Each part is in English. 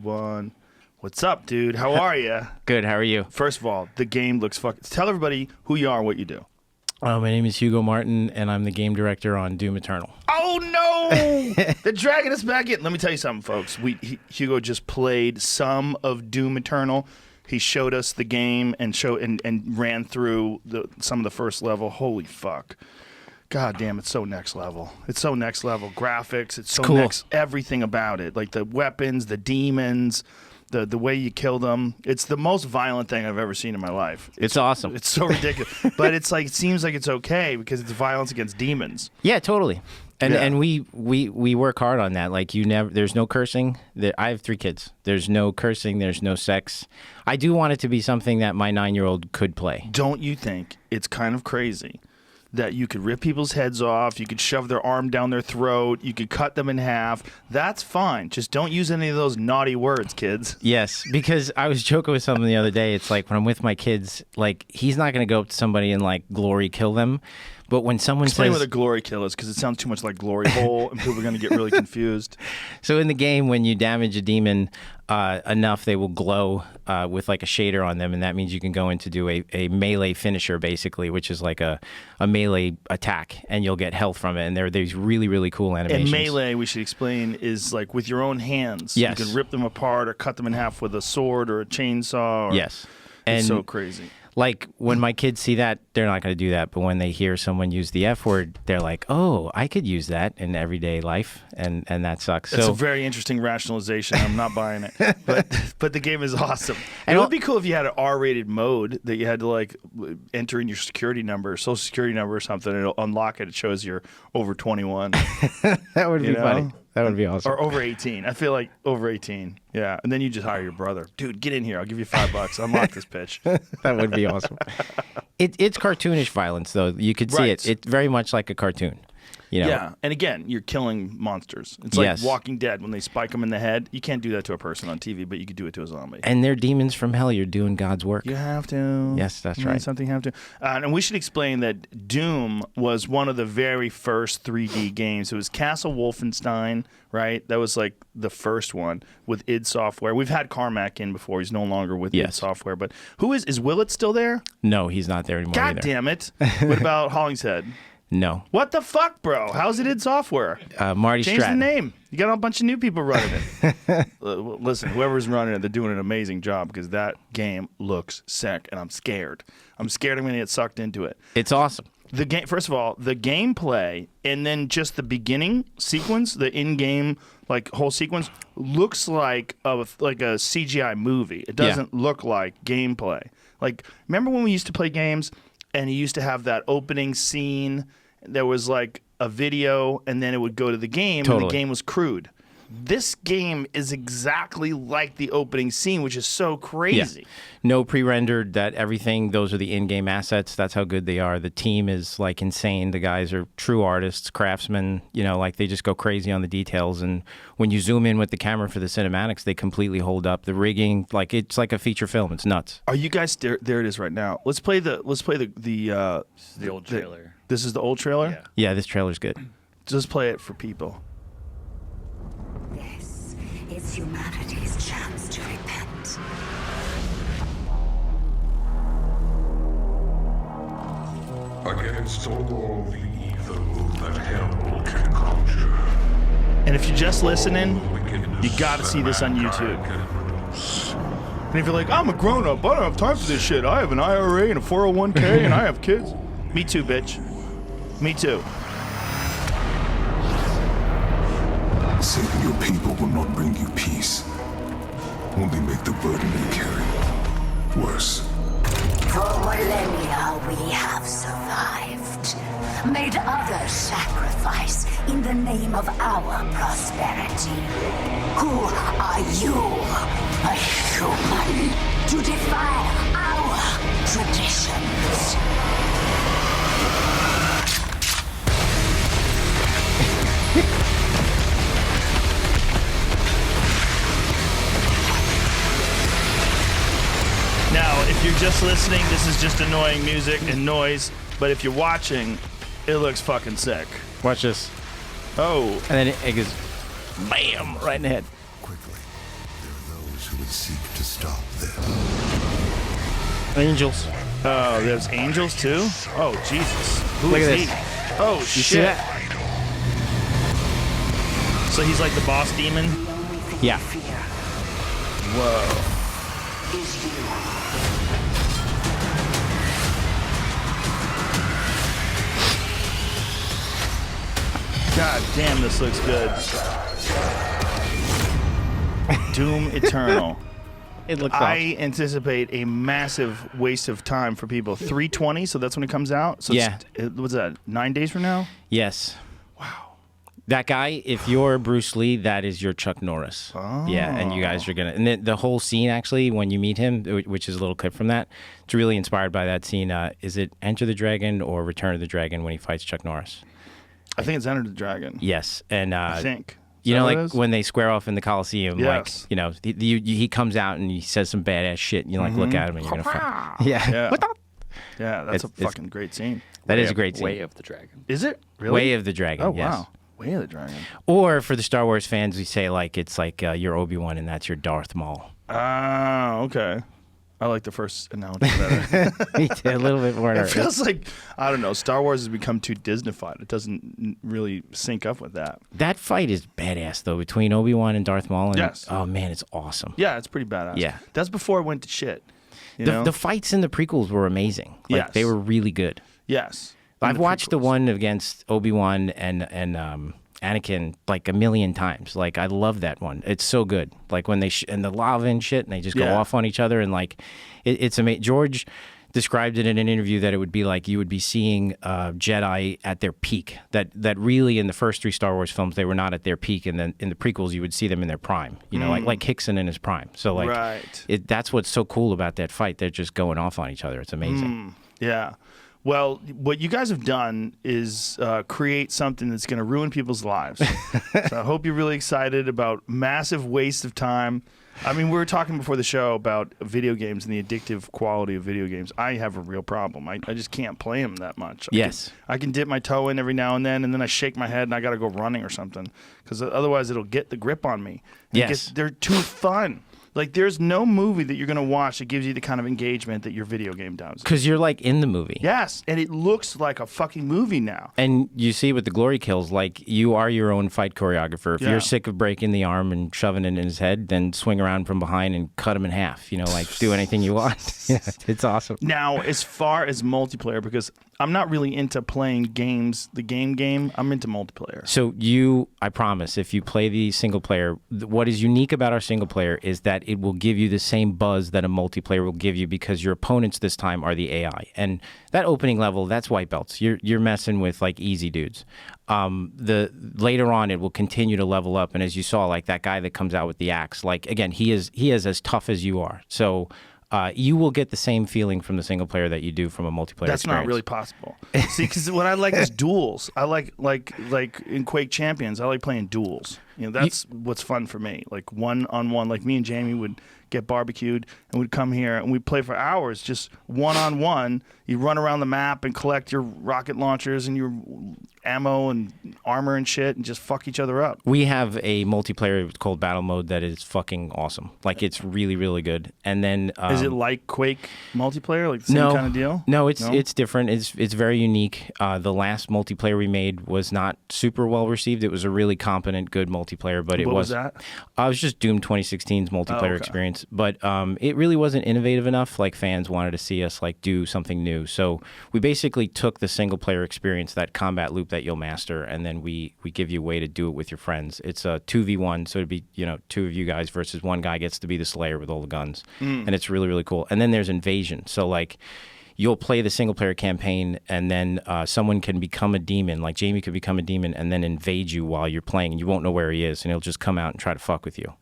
1. What's up, dude? How are you? Good. How are you? First of all, the game looks fucking... Tell everybody who you are and what you do. My name is Hugo Martin, and I'm the game director on Doom Eternal. Oh, no! They're dragging us back in. Let me tell you something, folks. Hugo just played some of Doom Eternal. He showed us the game and ran through some of the first level. Holy fuck. God damn, it's so next level. It's so next level. Graphics, it's so cool. Everything about it. Like the weapons, the demons, the way you kill them. It's the most violent thing I've ever seen in my life. It's awesome. It's so ridiculous. But it's like, it seems like it's okay because it's violence against demons. Yeah, totally. And Yeah. and we work hard on that. Like there's no cursing. I have 3 kids. There's no cursing. There's no sex. I do want it to be something that my 9-year-old could play. Don't you think it's kind of crazy that you could rip people's heads off, you could shove their arm down their throat, you could cut them in half? That's fine. Just don't use any of those naughty words, kids. Yes, because I was joking with someone the other day. It's like when I'm with my kids, like he's not going to go up to somebody and like glory kill them. But when someone Explain says... what a glory kill is, because it sounds too much like glory hole, and people are going to get really confused. So in the game, when you damage a demon enough, they will glow with like a shader on them, and that means you can go in to do a melee finisher, basically, which is like a melee attack, and you'll get health from it. And there are these really, really cool animations. And melee, we should explain, is like with your own hands. Yes. You can rip them apart or cut them in half with a sword or a chainsaw. Yes. It's And so crazy. like when my kids see that, they're not going to do that. But when they hear someone use the F word, they're like, "Oh, I could use that in everyday life," and that sucks. It's so a very interesting rationalization. I'm not buying it, but the game is awesome. And It would be cool if you had an R-rated mode that you had to like enter in your security number, social security number or something, and it'll unlock it. It shows you're over 21. that would be funny. That would be awesome. Or over 18. I feel like over 18. Yeah, and then you just hire your brother. Dude, get in here. I'll give you $5. Unlock this pitch. That would be awesome. It's cartoonish violence, though. You could see Right. it. It's very much like a cartoon. You know? Yeah, and again, you're killing monsters. It's like Yes. Walking Dead when they spike them in the head. You can't do that to a person on TV, but you could do it to a zombie. And they're demons from hell. You're doing God's work. You have to. Yes, that's right. Something have to. And we should explain that Doom was one of the very first 3D games. It was Castle Wolfenstein, right? That was like the first one with id Software. We've had Carmack in before. He's no longer with id Yes. Software. But who is Willett still there? No, he's not there anymore God either. damn it. What about Hollingshead? No. What the fuck, bro? How's it id Software? Marty Change Stratton. the name. You got a bunch of new people running it. Listen, whoever's running it, they're doing an amazing job because that game looks sick, and I'm scared. I'm scared I'm going to get sucked into it. It's awesome. The game, first of all, the gameplay, and then just the beginning sequence, the in-game like whole sequence, looks like a CGI movie. It doesn't look like gameplay. Like, remember when we used to play games, and you used to have that opening scene? There was like a video, and then it would go to the game, and the game was crude. This game is exactly like the opening scene, which is so crazy. Yeah. No pre-rendered, that everything, those are the in-game assets. That's how good they are. The team is like insane. The guys are true artists, craftsmen, you know, like they just go crazy on the details. And when you zoom in with the camera for the cinematics, they completely hold up. The rigging, like it's like a feature film. It's nuts. Are you guys there? It is right now. Let's play the The old trailer. This is the old trailer? Yeah. Yeah, this trailer's good. Just play it for people. This is humanity's chance to repent. Against all the evil that hell can conjure. And if you're just listening, you gotta see this on YouTube. And if you're like, I'm a grown-up, I don't have time for this shit. I have an IRA and a 401k and I have kids. Me too, bitch. Me too. Saving your people will not bring you peace. Only make the burden you carry worse. For millennia we have survived, made others sacrifice in the name of our prosperity. Who are you, a human, to defy our traditions? Now, if you're just listening, this is just annoying music and noise. But if you're watching, it looks fucking sick. Watch this. Oh. And then it goes, bam, right in the head. Quickly, there are who would seek to stop them. Angels. Oh, there's angels too? Oh, Jesus. Who Look is at he? this. Oh, You shit. see that? So he's like the boss demon? Yeah. Whoa. God damn, this looks good. Doom Eternal. It looks I anticipate a massive waste of time for people. 3/20, so that's when it comes out. So Yeah. what's that? 9 days from now? Yes. Wow. That guy, if you're Bruce Lee, that is your Chuck Norris. Oh. Yeah, and you guys are gonna. And the whole scene, actually, when you meet him, which is a little clip from that, it's really inspired by that scene. Is it Enter the Dragon or Return of the Dragon when he fights Chuck Norris? I think it's Enter the Dragon. Yes, and I think. you know, that what it like is? when they square off in the Coliseum, like, Yes. you know, he comes out and he says some badass shit, and you like look at him and you're gonna fight. Yeah. Yeah. What the? Yeah, that's a It's- fucking great scene. That is a great scene. Way of the Dragon. Is it? Really? Way of the Dragon. Oh, yes. wow. Way of the Dragon. Or for the Star Wars fans, we say like it's like you're Obi-Wan and that's your Darth Maul. Ah, okay. I like the first analogy better. Me too, a little bit more. It feels like, I don't know, Star Wars has become too Disneyfied. It doesn't really sync up with that. That fight is badass though between Obi-Wan and Darth Maul. And, Yes. Oh man, it's awesome. Yeah, it's pretty badass. Yeah. That's before it went to shit. You know? The fights in the prequels were amazing. Like Yes. they were really good. Yes. I've In watched the prequels. one against Obi-Wan and Anakin like a million times. Like I love that one. It's so good. Like when they and the lava and shit, and they just go Yeah. off on each other, and like it's amazing. George described it in an interview that it would be like you would be seeing Jedi at their peak. That really in the first 3 Star Wars films they were not at their peak, and then in the prequels you would see them in their prime. You know, like Hickson in his prime. So like Right. that's what's so cool about that fight. They're just going off on each other. It's amazing. Yeah. Well, what you guys have done is create something that's going to ruin people's lives. So I hope you're really excited about massive waste of time. I mean, we were talking before the show about video games and the addictive quality of video games. I have a real problem. I just can't play them that much. Yes. I can dip my toe in every now and then I shake my head and I got to go running or something because otherwise it'll get the grip on me. Yes. They're too fun. Like, there's no movie that you're going to watch that gives you the kind of engagement that your video game does. Because you're like in the movie. Yes, and it looks like a fucking movie now. And you see with the glory kills, like you are your own fight choreographer. If Yeah. you're sick of breaking the arm and shoving it in his head, then swing around from behind and cut him in half. You know, like do anything you want. Yeah, it's awesome. Now, as far as multiplayer, because I'm not really into playing games, the game, I'm into multiplayer. So I promise, if you play the single player, what is unique about our single player is that it will give you the same buzz that a multiplayer will give you because your opponents this time are the AI. And that opening level, that's white belts. You're messing with like easy dudes. The later on, it will continue to level up. And as you saw, like that guy that comes out with the axe, like again, he is as tough as you are. So you will get the same feeling from the single player that you do from a multiplayer That's experience. not really possible. See, because what I like is duels. I like in Quake Champions, I like playing duels. You know, that's what's fun for me. Like one-on-one, like me and Jamie would get barbecued and we'd come here and we'd play for hours, just one-on-one. You run around the map and collect your rocket launchers and your ammo and armor and shit and just fuck each other up. We have a multiplayer called Battle Mode that is fucking awesome. Like it's really, really good. And then Is it like Quake multiplayer, like the same kind of deal? No, it's different. It's very unique. The last multiplayer we made was not super well received. It was a really competent, good multiplayer, but it What was that? I was just Doom 2016's multiplayer okay. experience, but it really wasn't innovative enough. Like fans wanted to see us like do something new, so we basically took the single player experience, that combat loop that you'll master, and then we give you a way to do it with your friends. It's a 2v1, so it'd be 2 of you guys versus one guy gets to be the Slayer with all the guns, and it's really, really cool. And then there's invasion, so like you'll play the single player campaign and then someone can become a demon, like Jamie could become a demon and then invade you while you're playing and you won't know where he is and he'll just come out and try to fuck with you.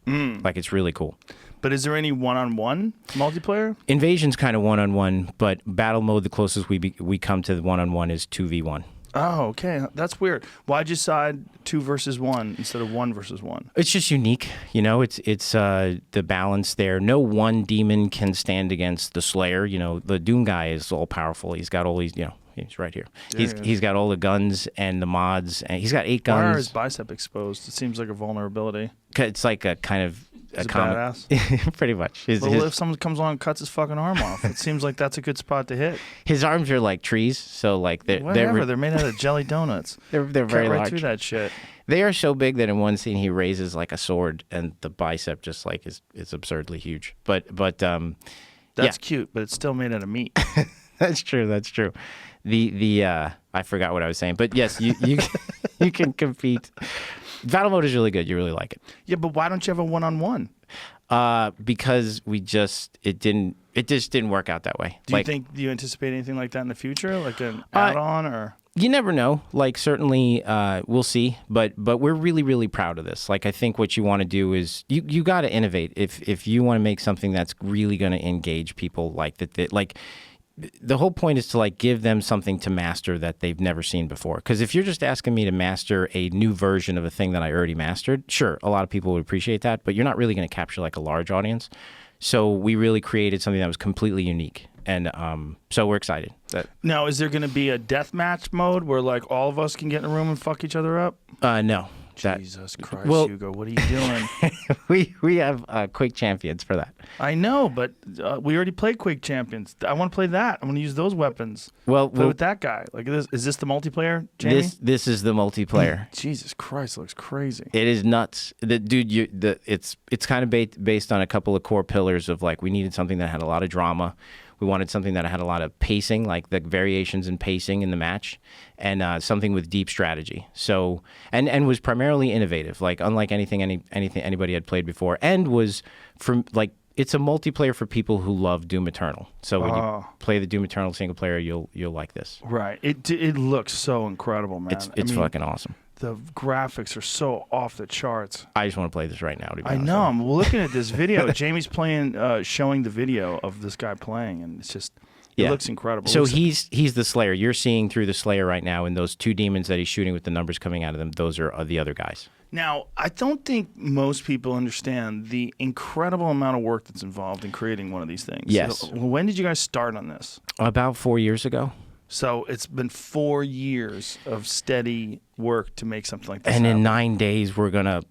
Like it's really cool. But is there any one-on-one multiplayer? Invasion's kind of one-on-one, but battle mode, the closest we come to the one-on-one is 2v1. Oh, okay. That's weird. Why'd you decide 2 versus 1 instead of 1 versus 1? It's just unique, it's the balance there. No one demon can stand against the Slayer. The Doom guy is all powerful. He's got all these, he's right here. He's got all the guns and the mods, and he's got 8 guns. Why are his bicep exposed? It seems like a vulnerability. It's like a kind of He's a comic. badass. Pretty much. Well, if someone comes along and cuts his fucking arm off, it seems like that's a good spot to hit. His arms are like trees, so like They're made out of jelly donuts. they're very Cut right large. through that shit. They are so big that in one scene he raises like a sword, and the bicep just like is absurdly huge. But That's cute, but it's still made out of meat. That's true. That's true. The I forgot what I was saying, but yes, you you can compete. Battle mode is really good. You really like it. Yeah, but why don't you have a one-on-one? Because it just didn't work out that way. Do you anticipate anything like that in the future, like an add-on or? You never know. Like certainly, we'll see. But we're really, really proud of this. Like I think what you want to do is you got to innovate. If you want to make something that's really going to engage people, like that, like the whole point is to like give them something to master that they've never seen before. Because if you're just asking me to master a new version of a thing that I already mastered, sure, a lot of people would appreciate that. But you're not really going to capture like a large audience. So we really created something that was completely unique. And so we're excited. Now, is there going to be a deathmatch mode where like all of us can get in a room and fuck each other up? No. Jesus Christ, Hugo, what are you doing? we have Quake Champions for that. I know, but we already played Quake Champions. I want to play that. I want to use those weapons. Well, play with that guy. Like, is this the multiplayer, Jamie? This is the multiplayer. Jesus Christ, it looks crazy. It is nuts. It's kind of based on a couple of core pillars of like we needed something that had a lot of drama. We wanted something that had a lot of pacing, like the variations in pacing in the match, and something with deep strategy. So, and was primarily innovative, like unlike anything anybody had played before, and was from like it's a multiplayer for people who love Doom Eternal. So when you play the Doom Eternal single player, you'll like this. Right. It looks so incredible, man. It's fucking awesome. The graphics are so off the charts. I just want to play this right now. To be honest. know. I'm looking at this video. Jamie's playing, showing the video of this guy playing, and it's just it looks incredible. So he's the Slayer. You're seeing through the Slayer right now, and those two demons that he's shooting with the numbers coming out of them. Those are the other guys. Now, I don't think most people understand the incredible amount of work that's involved in creating one of these things. Yes. So, when did you guys start on this? About 4 years ago. So it's been 4 years of steady work to make something like this. And happen. in 9 days, we're gonna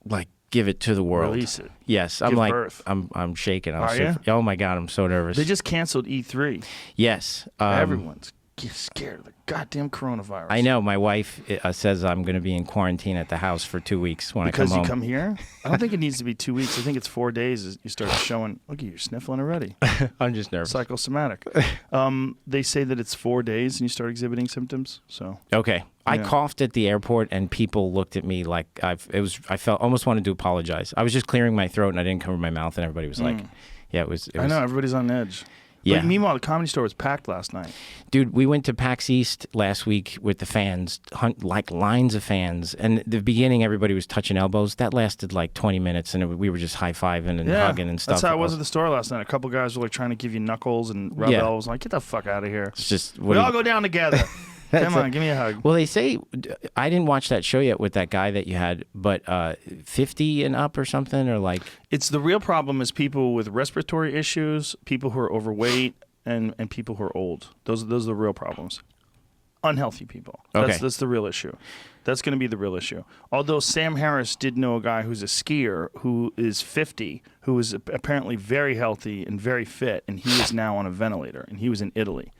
like give it to the world. Release it. Yes, Give birth. I'm shaking. Are you? Oh my God, I'm so nervous. They just canceled E3. Yes. Everyone's scared of the goddamn coronavirus. I know. My wife says I'm going to be in quarantine at the house for 2 weeks when I come home. Because you come here? I don't think it needs to be 2 weeks. I think it's 4 days. You start showing. Look, you're sniffling already. I'm just nervous. Psychosomatic. They say that it's 4 days and you start exhibiting symptoms. So okay. I coughed at the airport and people looked at me like I felt almost wanted to apologize. I was just clearing my throat and I didn't cover my mouth and everybody was like, yeah, it was. I know everybody's on edge. Yeah. Like, meanwhile, the Comedy Store was packed last night. Dude, we went to PAX East last week with the fans, like lines of fans. And at the beginning, everybody was touching elbows. That lasted like 20 minutes, and we were just high-fiving and hugging and stuff. That's how it was at the store last night. A couple guys were like trying to give you knuckles and rub elbows. Like, get the fuck out of here. It's just we all go down together. Come on, give me a hug. Well, they say, I didn't watch that show yet with that guy that you had, but 50 and up or something, or like... It's the real problem is people with respiratory issues, people who are overweight, and people who are old. Those are the real problems. Unhealthy people. That's the real issue. That's going to be the real issue. Although Sam Harris did know a guy who's a skier who is 50, who is apparently very healthy and very fit, and he is now on a ventilator, and he was in Italy.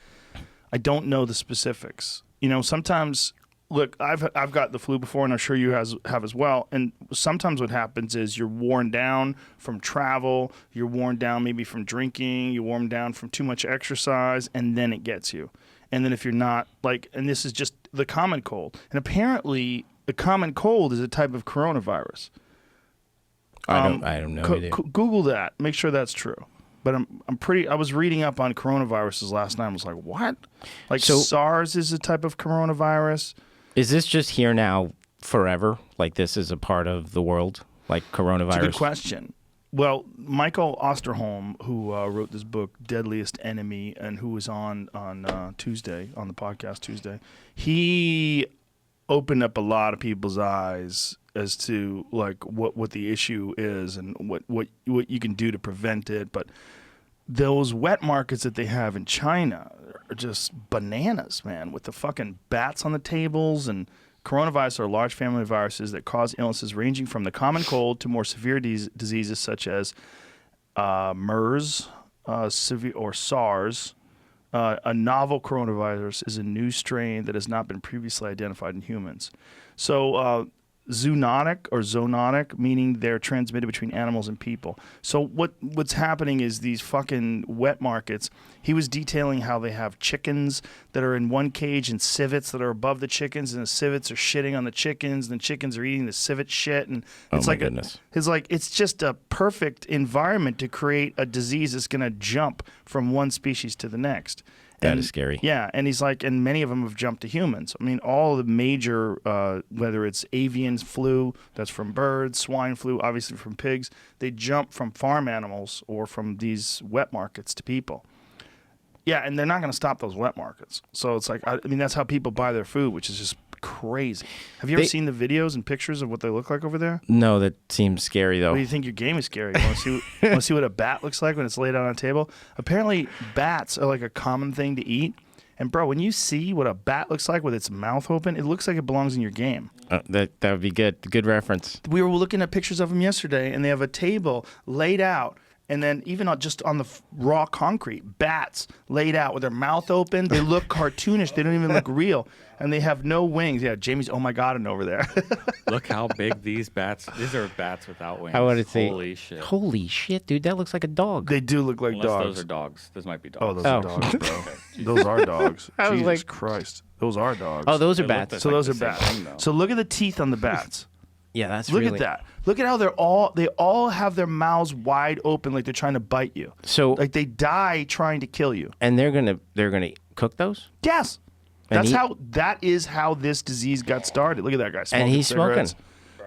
I don't know the specifics. You know, sometimes, look, I've got the flu before, and I'm sure you have as well. And sometimes what happens is you're worn down from travel, you're worn down maybe from drinking, you're worn down from too much exercise, and then it gets you. And then if you're not, like, and this is just the common cold. And apparently, the common cold is a type of coronavirus. I don't know. Google that. Make sure that's true. But I was reading up on coronaviruses last night. I was like, what? Like, SARS is a type of coronavirus. Is this just here now forever? Like, this is a part of the world? Like, coronavirus? It's a good question. Well, Michael Osterholm, who wrote this book, Deadliest Enemy, and who was on Tuesday, on the podcast Tuesday, he opened up a lot of people's eyes as to like what the issue is and what you can do to prevent it. But those wet markets that they have in China are just bananas, man, with the fucking bats on the tables and Coronavirus are large family of viruses that cause illnesses ranging from the common cold to more severe diseases such as MERS severe or SARS. A novel coronavirus is a new strain that has not been previously identified in humans. So zoonotic, meaning they're transmitted between animals and people. So what's happening is these fucking wet markets. He was detailing how they have chickens that are in one cage and civets that are above the chickens, and the civets are shitting on the chickens, and the chickens are eating the civet shit, and it's it's just a perfect environment to create a disease that's going to jump from one species to the next. That is scary. Yeah, and he's like, and many of them have jumped to humans. I mean, all the major, whether it's avian flu, that's from birds, swine flu, obviously from pigs, they jump from farm animals or from these wet markets to people. Yeah, and they're not going to stop those wet markets. So it's like, I mean, that's how people buy their food, which is just crazy. Have you ever seen the videos and pictures of what they look like over there? No, that seems scary, though. What do you think your game is scary? You want to see what a bat looks like when it's laid out on a table? Apparently, bats are like a common thing to eat. And, bro, when you see what a bat looks like with its mouth open, it looks like it belongs in your game. That would be good. Good reference. We were looking at pictures of them yesterday, and they have a table laid out. And then even just on the raw concrete, bats laid out with their mouth open. They look cartoonish. They don't even look real. And they have no wings. Yeah, Jamie's oh my God over there. Look how big these bats. These are bats without wings. I want to say, holy shit. Holy shit, dude, that looks like a dog. They do look like Unless dogs. those are dogs. Those might be dogs. Oh, those are dogs, bro. Those are dogs. I was Jesus like- Christ. Those are dogs. Oh, those are They bats. look So like those the are same bats. thing, though. So look at the teeth on the bats. Yeah, that's Look really... at that. Look at how they all have their mouths wide open like they're trying to bite you. So, Like they die trying to kill you. and they're gonna cook those? Yes. And That is how this disease got started. Look at that guy smoking And he's cigarettes.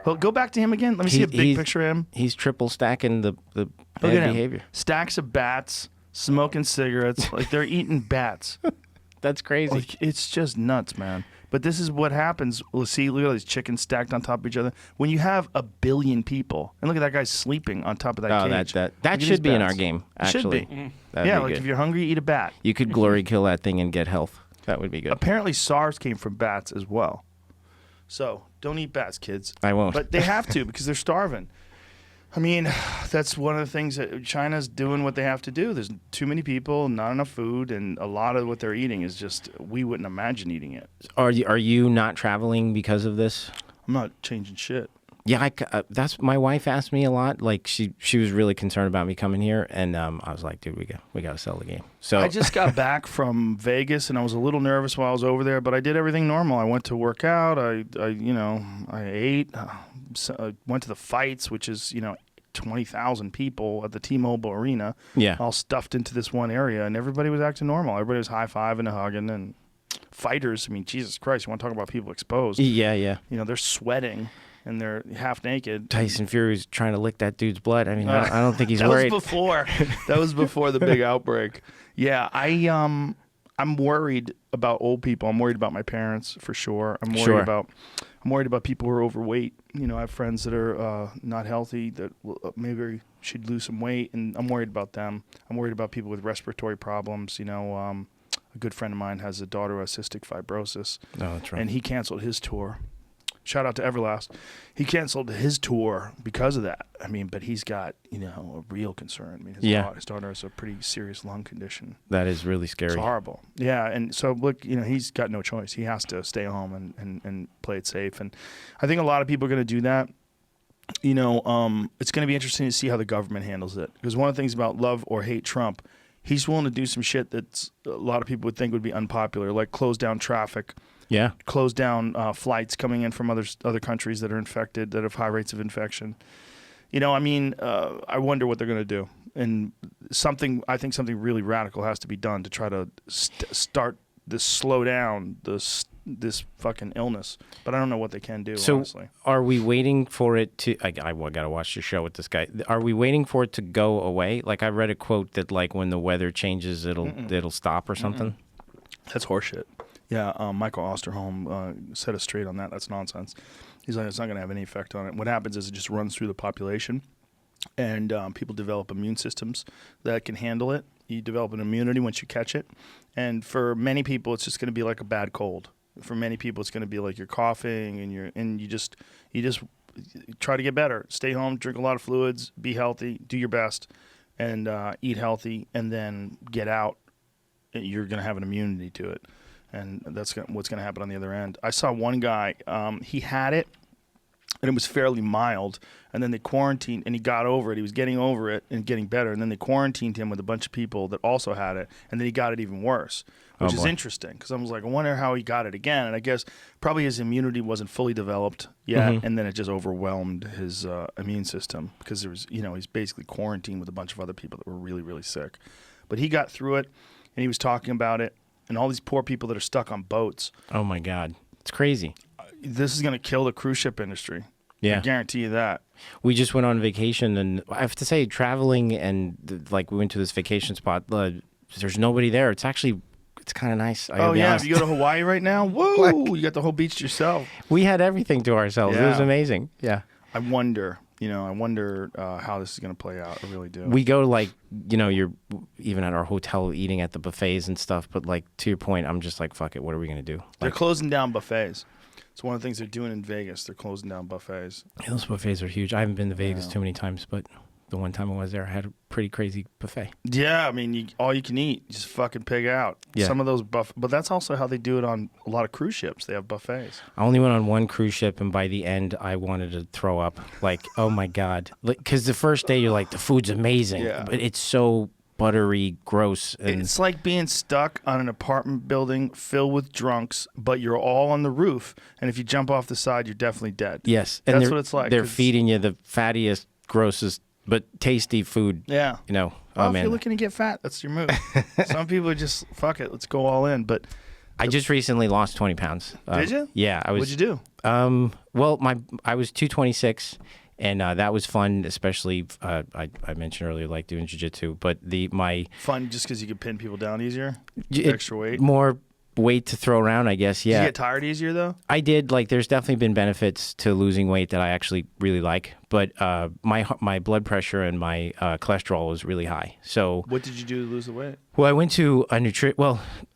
Well, go back to him again. Let me see a big He's- picture of him. He's triple stacking the Look bad at him. behavior. Stacks of bats, smoking cigarettes. Like they're eating bats. That's crazy. Like it's just nuts, man. But this is what happens. We'll see. Look at all these chickens stacked on top of each other. When you have 1 billion people, and look at that guy sleeping on top of that Oh, cage. that Look at should these be in bats. our game, It should actually. be. That'd Yeah, be like good. if you're hungry, eat a bat. You could glory kill that thing and get health. That would be good. Apparently, SARS came from bats as well. So don't eat bats, kids. I won't. But they have to because they're starving. I mean, that's one of the things that China's doing what they have to do. There's too many people, not enough food, and a lot of what they're eating is just we wouldn't imagine eating it. Are you not traveling because of this? I'm not changing shit. Yeah, that's my wife asked me a lot. Like she was really concerned about me coming here, and I was like, dude, we got to sell the game. So I just got back from Vegas, and I was a little nervous while I was over there, but I did everything normal. I went to work out. I ate. Went to the fights, which is 20,000 people at the T-Mobile Arena. Yeah. All stuffed into this one area, and everybody was acting normal. Everybody was high-fiving and hugging, and fighters. I mean, Jesus Christ, you want to talk about people exposed? yeah. They're sweating and they're half naked. Tyson Fury's trying to lick that dude's blood. I mean, I don't think he's that worried. That was before the big outbreak. Yeah, I'm worried about old people. I'm worried about my parents for sure. I'm worried about people who are overweight. I have friends that are not healthy that maybe should lose some weight, and I'm worried about them. I'm worried about people with respiratory problems. A good friend of mine has a daughter who has cystic fibrosis. No, that's right. And he canceled his tour. Shout out to Everlast. He canceled his tour because of that. I mean, but he's got, a real concern. I mean, his daughter has a pretty serious lung condition. That is really scary. It's horrible. Yeah, and so, look, he's got no choice. He has to stay home and play it safe. And I think a lot of people are going to do that. It's going to be interesting to see how the government handles it. Because one of the things about love or hate Trump, he's willing to do some shit that a lot of people would think would be unpopular, like close down traffic. Yeah. Close down flights coming in from other countries that are infected, that have high rates of infection. I wonder what they're going to do. And I think something really radical has to be done to try to slow down this fucking illness. But I don't know what they can do, So honestly. are we waiting for it to... I got to watch the show with this guy. Are we waiting for it to go away? Like, I read a quote that, like, when the weather changes, it'll stop or something. That's horseshit. Yeah, Michael Osterholm set us straight on that. That's nonsense. He's like, it's not going to have any effect on it. What happens is it just runs through the population, and people develop immune systems that can handle it. You develop an immunity once you catch it. And for many people, it's just going to be like a bad cold. For many people, it's going to be like you're coughing and you just try to get better. Stay home, drink a lot of fluids, be healthy, do your best, and eat healthy, and then get out. You're going to have an immunity to it, and that's what's going to happen on the other end. I saw one guy, he had it, and it was fairly mild, and then they quarantined, and he got over it. He was getting over it and getting better, and then they quarantined him with a bunch of people that also had it, and then he got it even worse, which is interesting, because I was like, I wonder how he got it again, and I guess probably his immunity wasn't fully developed yet, and then it just overwhelmed his immune system, because there was, he's basically quarantined with a bunch of other people that were really, really sick. But he got through it, and he was talking about it, and all these poor people that are stuck on boats. Oh, my God. It's crazy. This is going to kill the cruise ship industry. Yeah. I guarantee you that. We just went on vacation, and I have to say, traveling and we went to this vacation spot. There's nobody there. It's kind of nice. If you go to Hawaii right now, whoa, you got the whole beach to yourself. We had everything to ourselves. Yeah. It was amazing. Yeah. I wonder how this is going to play out. I really do. We go you're even at our hotel eating at the buffets and stuff. But to your point, I'm just like, fuck it. What are we going to do? They're closing down buffets. It's one of the things they're doing in Vegas. They're closing down buffets. Yeah, those buffets are huge. I haven't been to Vegas too many times, but the one time I was there, I had a pretty crazy buffet. Yeah, I mean, all you can eat. You just fucking pig out. Yeah. Some of those but that's also how they do it on a lot of cruise ships. They have buffets. I only went on one cruise ship, and by the end, I wanted to throw up. Oh my God. Because the first day, you're like, the food's amazing. Yeah. But it's so buttery, gross. And It's like being stuck on an apartment building filled with drunks, but you're all on the roof, and if you jump off the side, you're definitely dead. yes. That's And what it's like. They're 'cause- feeding you the fattiest, grossest, but tasty food. Yeah. Oh, Well, if man. you're looking to get fat, that's your move. Some people are just, fuck it, let's go all in. But I just recently lost 20 pounds. did you? Yeah. What'd you do? Well, I was 226, and that was fun, especially, I mentioned earlier, like doing jiu-jitsu, but my Fun just because you could pin people down easier? it- Extra weight? more weight to throw around, I guess. Did Yeah. you get tired easier, though? I did. There's definitely been benefits to losing weight that I actually really like, but my blood pressure and my cholesterol was really high. So, What did you do to lose the weight? well, I went to a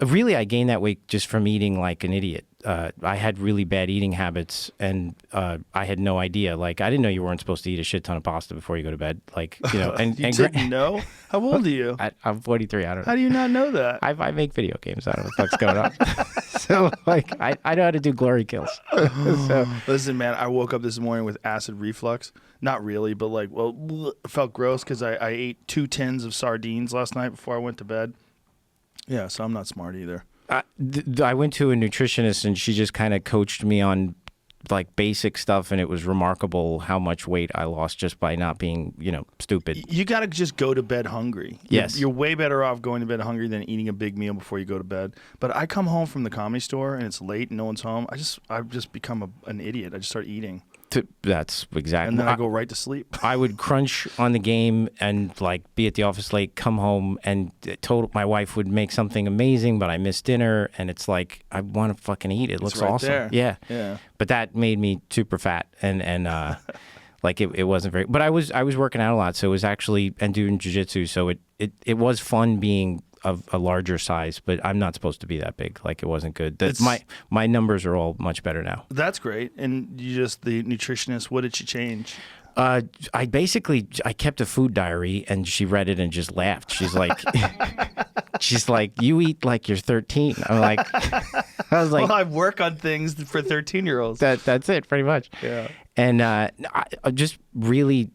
really, I gained that weight just from eating like an idiot. I had really bad eating habits, and I had no idea. I didn't know you weren't supposed to eat a shit ton of pasta before you go to bed. And You didn't know? How old are you? I'm 43. I don't know. How do you not know that? I make video games. I don't know what the fuck's going on. So, I know how to do glory kills. So, Listen, man, I woke up this morning with acid reflux. Not really, but it felt gross because I ate 2 tins of sardines last night before I went to bed. Yeah, so I'm not smart either. I went to a nutritionist, and she just kind of coached me on basic stuff, and it was remarkable how much weight I lost just by not being, stupid. You got to just go to bed hungry. Yes. You're way better off going to bed hungry than eating a big meal before you go to bed. But I come home from the Comedy Store, and it's late and no one's home. I've just become an idiot. I just start eating. That's exactly. And then I go right to sleep. I would crunch on the game and be at the office late, come home, and my wife would make something amazing, but I missed dinner, and it's like, I want to fucking eat it. It looks right awesome. there. Yeah. Yeah. But that made me super fat, and it wasn't very. But I was working out a lot, so it was actually, and doing jiu-jitsu, so it was fun being of a larger size, but I'm not supposed to be that big. It wasn't good. My numbers are all much better now. That's great. And the nutritionist, what did she change? I kept a food diary, and she read it and just laughed. She's like, you eat like you're 13. I was like, Well, I work on things for 13-year-olds. that's it, pretty much. Yeah. And I just really,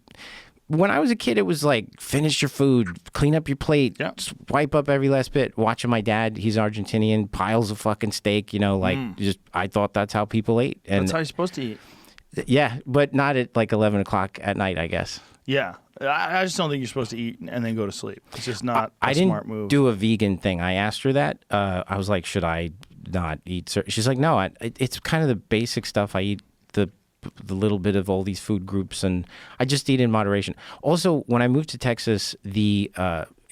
when I was a kid, it was finish your food, clean up your plate, just wipe up every last bit. Watching my dad, he's Argentinian, piles of fucking steak, just, I thought that's how people ate. And That's how you're supposed to eat. yeah, but not at 11 o'clock at night, I guess. Yeah. I just don't think you're supposed to eat and then go to sleep. It's just not a I didn't smart move. do a vegan thing. I asked her that. I was like, should I not eat? She's like, no, it's kind of the basic stuff. I eat the little bit of all these food groups, and I just eat in moderation. Also, when I moved to Texas,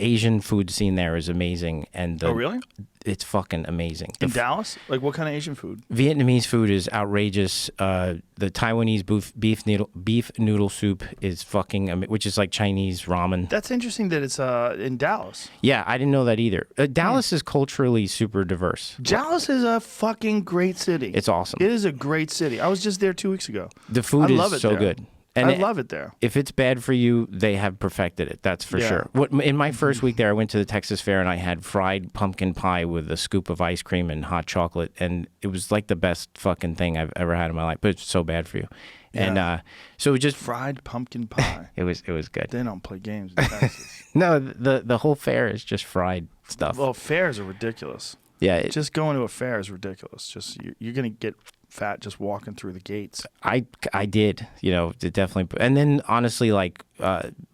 Asian food scene there is amazing, and Oh, really? it's fucking amazing. In Dallas? Like, what kind of Asian food? Vietnamese food is outrageous. The Taiwanese beef noodle soup is fucking, which is like Chinese ramen. That's interesting that it's in Dallas. Yeah, I didn't know that either. Dallas is culturally super diverse. Dallas is a fucking great city. It's awesome. It is a great city. I was just there 2 weeks ago. The food I love is it so there. good. I love it there. If it's bad for you, they have perfected it. That's for Yeah. sure. In my first week there, I went to the Texas Fair and I had fried pumpkin pie with a scoop of ice cream and hot chocolate, and it was like the best fucking thing I've ever had in my life. But it's so bad for you, and so it just Fried pumpkin pie. it was good. They don't play games in Texas. No, the whole fair is just fried stuff. Well, fairs are ridiculous. Yeah, Just going to a fair is ridiculous. Just you're gonna get fat just walking through the gates. I did, it definitely. And then honestly, like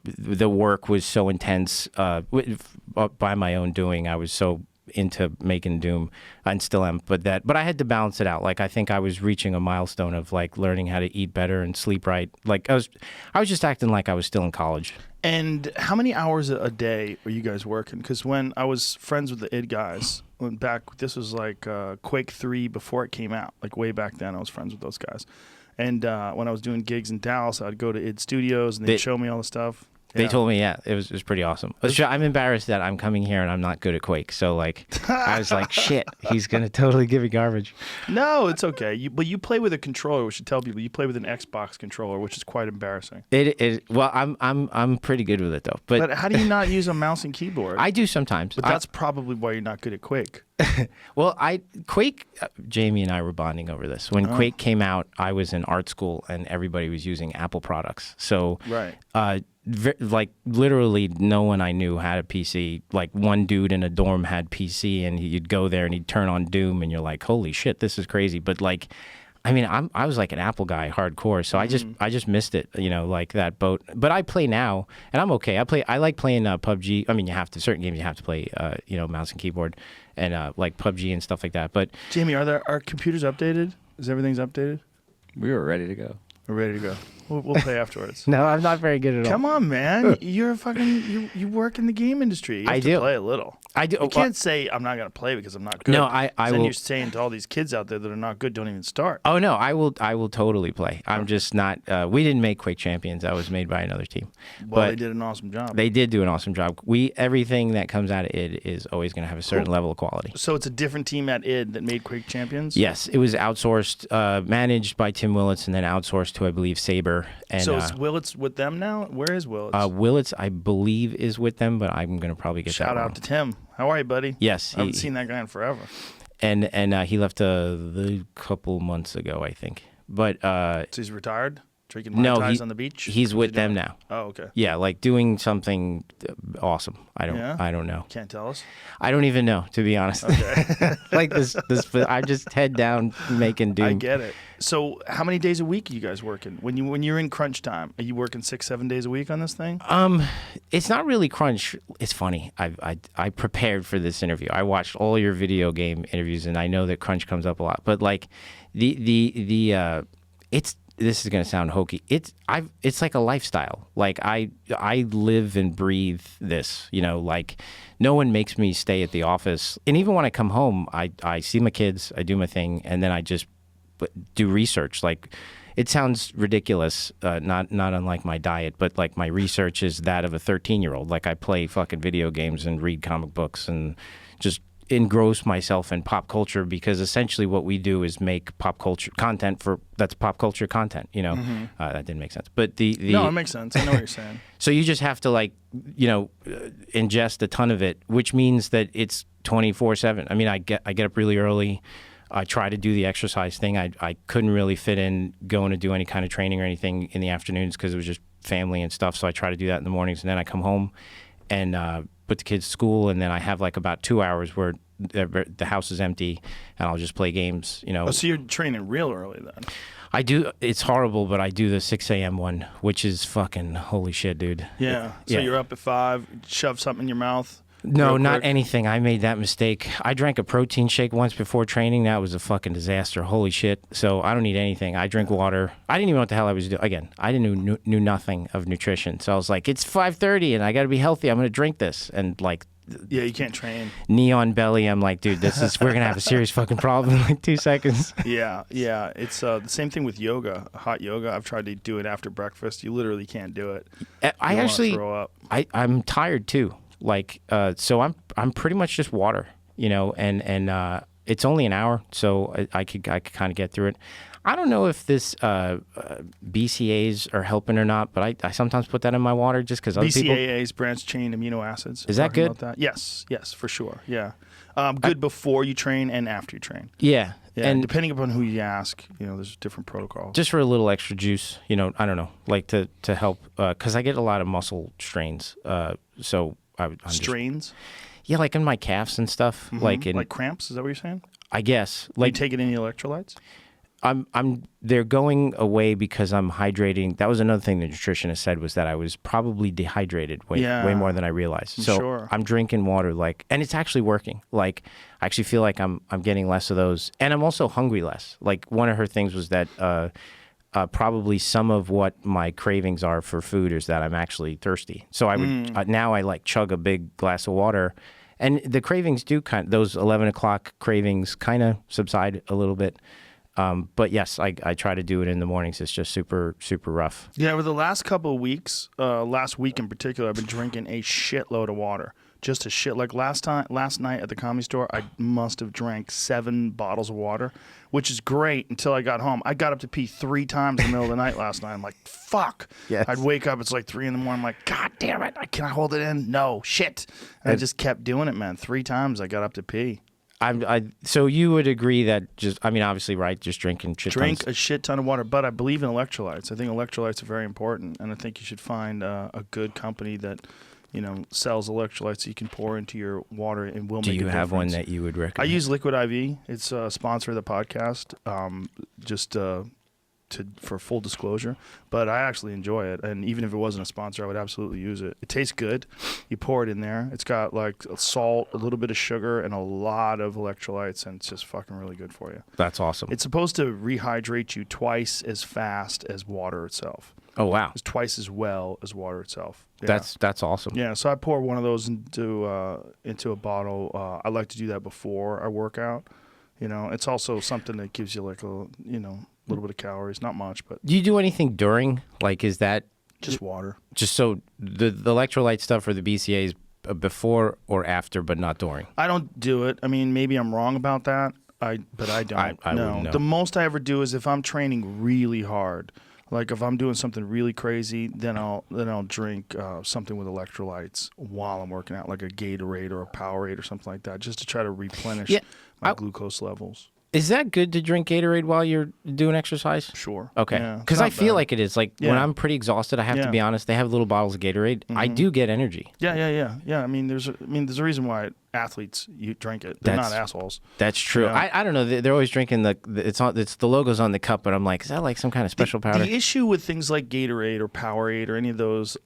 the work was so intense by my own doing. I was so into making Doom, and still am. But I had to balance it out. Like I think I was reaching a milestone of like learning how to eat better and sleep right. Like I was just acting like I was still in college. And how many hours a day are you guys working? Because when I was friends with the id guys, this was like Quake 3 before it came out, like way back then. I was friends with those guys, and when I was doing gigs in Dallas, I'd go to id Studios and they'd show me all the stuff. They Yeah. told me, it was pretty awesome. I'm embarrassed that I'm coming here and I'm not good at Quake. So like, I was like, shit, he's gonna totally give me garbage. No, it's okay. But you play with a controller. We should tell people you play with an Xbox controller, which is quite embarrassing. Well, I'm pretty good with it though. But how do you not use a mouse and keyboard? I do sometimes. But that's probably why you're not good at Quake. Well, Quake, Jamie and I were bonding over this. When Quake came out, I was in art school and everybody was using Apple products. So, Right. like literally no one I knew had a PC. Like one dude in a dorm had PC, and you'd go there and he'd turn on Doom, and you're like, holy shit, this is crazy. But like, I mean, I was like an Apple guy, hardcore. So I just missed it, like that boat. But I play now, and I'm okay. I like playing PUBG. I mean, you have to certain games you have to play, mouse and keyboard, and like PUBG and stuff like that. But Jamie, are computers updated? Is everything's updated? We were ready to go. We're ready to go. We'll play afterwards. no, I'm not very good at all. Come on, man. You're a fucking you work in the game industry. You have to do. play a little. I do. You can't say I'm not going to play because I'm not good. No, I Then will. you're saying to all these kids out there that are not good, don't even start. Oh no, I will totally play. I'm just not. We didn't make Quake Champions. I was made by another team. Well, but they did an awesome job. They did do an awesome job. Everything that comes out of id is always going to have a certain level of quality. So it's a different team at id that made Quake Champions? Yes, it was outsourced, managed by Tim Willits, and then outsourced to I believe Saber. And So is Willits with them now? Where is Willits? Willits, I believe, is with them, but I'm going to probably get that Shout wrong. out to Tim. How are you, buddy? Yes, I haven't seen that guy in forever. and he left a couple months ago, I think. But So he's retired? Drinking Mai no, Tais on the beach? he's What's with he them doing? now. Oh, okay. Yeah, like doing something awesome. I Yeah? don't know. Can't tell us? I don't even know, to be honest. Okay. Like this, I just head down making Doom. I get it. So how many days a week are you guys working? When you're in crunch time, are you working 6-7 days a week on this thing? It's not really crunch. It's funny. I prepared for this interview. I watched all your video game interviews, and I know that crunch comes up a lot. But like this is gonna sound hokey. It's like a lifestyle. Like I live and breathe this. Like no one makes me stay at the office. And even when I come home, I see my kids, I do my thing, and then I just do research. Like it sounds ridiculous, not unlike my diet, but like my research is that of a 13-year-old. Like I play fucking video games and read comic books and just engross myself in pop culture, because essentially what we do is make pop culture content that's pop culture content. That didn't make sense, but No, it makes sense. I know what you're saying. So you just have to ingest a ton of it, which means that it's 24/7. I mean, I get up really early. I try to do the exercise thing. I couldn't really fit in going to do any kind of training or anything in the afternoons because it was just family and stuff. So I try to do that in the mornings, and then I come home and put the kids to school, and then I have like about 2 hours where the house is empty, and I'll just play games. Oh, so you're training real early then? I do. It's horrible, but I do the 6 a.m. one, which is fucking holy shit, dude. Yeah. So Yeah. you're up at 5, shove something in your mouth. No, real not quick? anything. I made that mistake. I drank a protein shake once before training. That was a fucking disaster. Holy shit. So I don't need anything. I drink water. I didn't even know what the hell I was doing. Again, I knew nothing of nutrition. So I was like, it's 5:30 and I got to be healthy. I'm going to drink this. And like, Yeah, you can't train. neon belly. I'm like, dude, we're going to have a serious fucking problem in like 2 seconds. Yeah. It's the same thing with yoga, hot yoga. I've tried to do it after breakfast. You literally can't do it. I You wanna actually, throw up. I'm tired too. Like, so I'm pretty much just water, you know, and it's only an hour, so I could kind of get through it. I don't know if this BCAAs are helping or not, but I sometimes put that in my water just because other people. BCAAs, branched chain amino acids. Is that Talking good? about that? Yes, for sure. Yeah, good before you train and after you train. Yeah, Yeah, and depending upon who you ask, you know, there's different protocols. just for a little extra juice, you know, I don't know, like to help, because I get a lot of muscle strains, so I'm just- Strains, yeah, like in my calves and stuff, like in, like cramps. Is that what you're saying? I guess, Like, like you taking any electrolytes? they're going away because I'm hydrating. That was another thing the nutritionist said, was that I was probably dehydrated way more than I realized. So sure. I'm drinking water, like, and it's actually working. Like, I actually feel like I'm getting less of those, and I'm also hungry less. Like, one of her things was that probably some of what my cravings are for food is that I'm actually thirsty. So I would now I like chug a big glass of water, and the cravings do those 11 o'clock cravings kind of subside a little bit. But yes, I try to do it in the mornings. It's just super rough. Yeah, over the last couple of weeks, last week in particular, I've been drinking a shitload of water. Just a shit. Like last night at the Comedy Store, I must have drank 7 bottles of water, which is great until I got home. I got up to pee 3 times in the middle of the night last night. I'm like, fuck. Yes. I'd wake up, it's like 3 in the morning. I'm like, God damn it. Can I hold it in? No, shit. And I just kept doing it, man. 3 times I got up to pee. So you would agree that obviously, right? Just drinking shit Drink tons. a shit ton of water, but I believe in electrolytes. I think electrolytes are very important, and I think you should find a good company that, you know, sells electrolytes that you can pour into your water and will Do make a you have one difference. that you would I recommend? use Liquid IV. It's a sponsor of the podcast. For full disclosure, but I actually enjoy it, and even if it wasn't a sponsor, I would absolutely use it. It tastes good. You pour it in there. It's got like salt, a little bit of sugar, and a lot of electrolytes, and it's just fucking really good for you. That's awesome. It's supposed to rehydrate you twice as fast as water itself. Oh wow, It's twice as well as water itself. Yeah. that's awesome. Yeah, so I pour one of those into a bottle. I like to do that before I work out. You know, it's also something that gives you like a little bit of calories, not much, but Do you do anything during? Like, is that just water. just so the electrolyte stuff or the BCAAs before or after, but not during? I don't do it. I mean, maybe I'm wrong about that. But I don't. I no. wouldn't know. The most I ever do is if I'm training really hard. Like if I'm doing something really crazy, then I'll drink something with electrolytes while I'm working out, like a Gatorade or a Powerade or something like that, just to try to replenish my glucose levels. Is that good to drink Gatorade while you're doing exercise? Sure. Okay. Yeah, Because it's I not feel bad. like it is. Like when Yeah. I'm pretty exhausted, I have to Yeah. be honest. They have little bottles of Gatorade. I do get energy. Yeah. I mean, there's a reason why athletes drink it. They're not assholes. That's true. Yeah. I don't know. They're always drinking it's the logo's on the cup, but I'm like, is that like some kind of special powder? The issue with things like Gatorade or Powerade or any of those,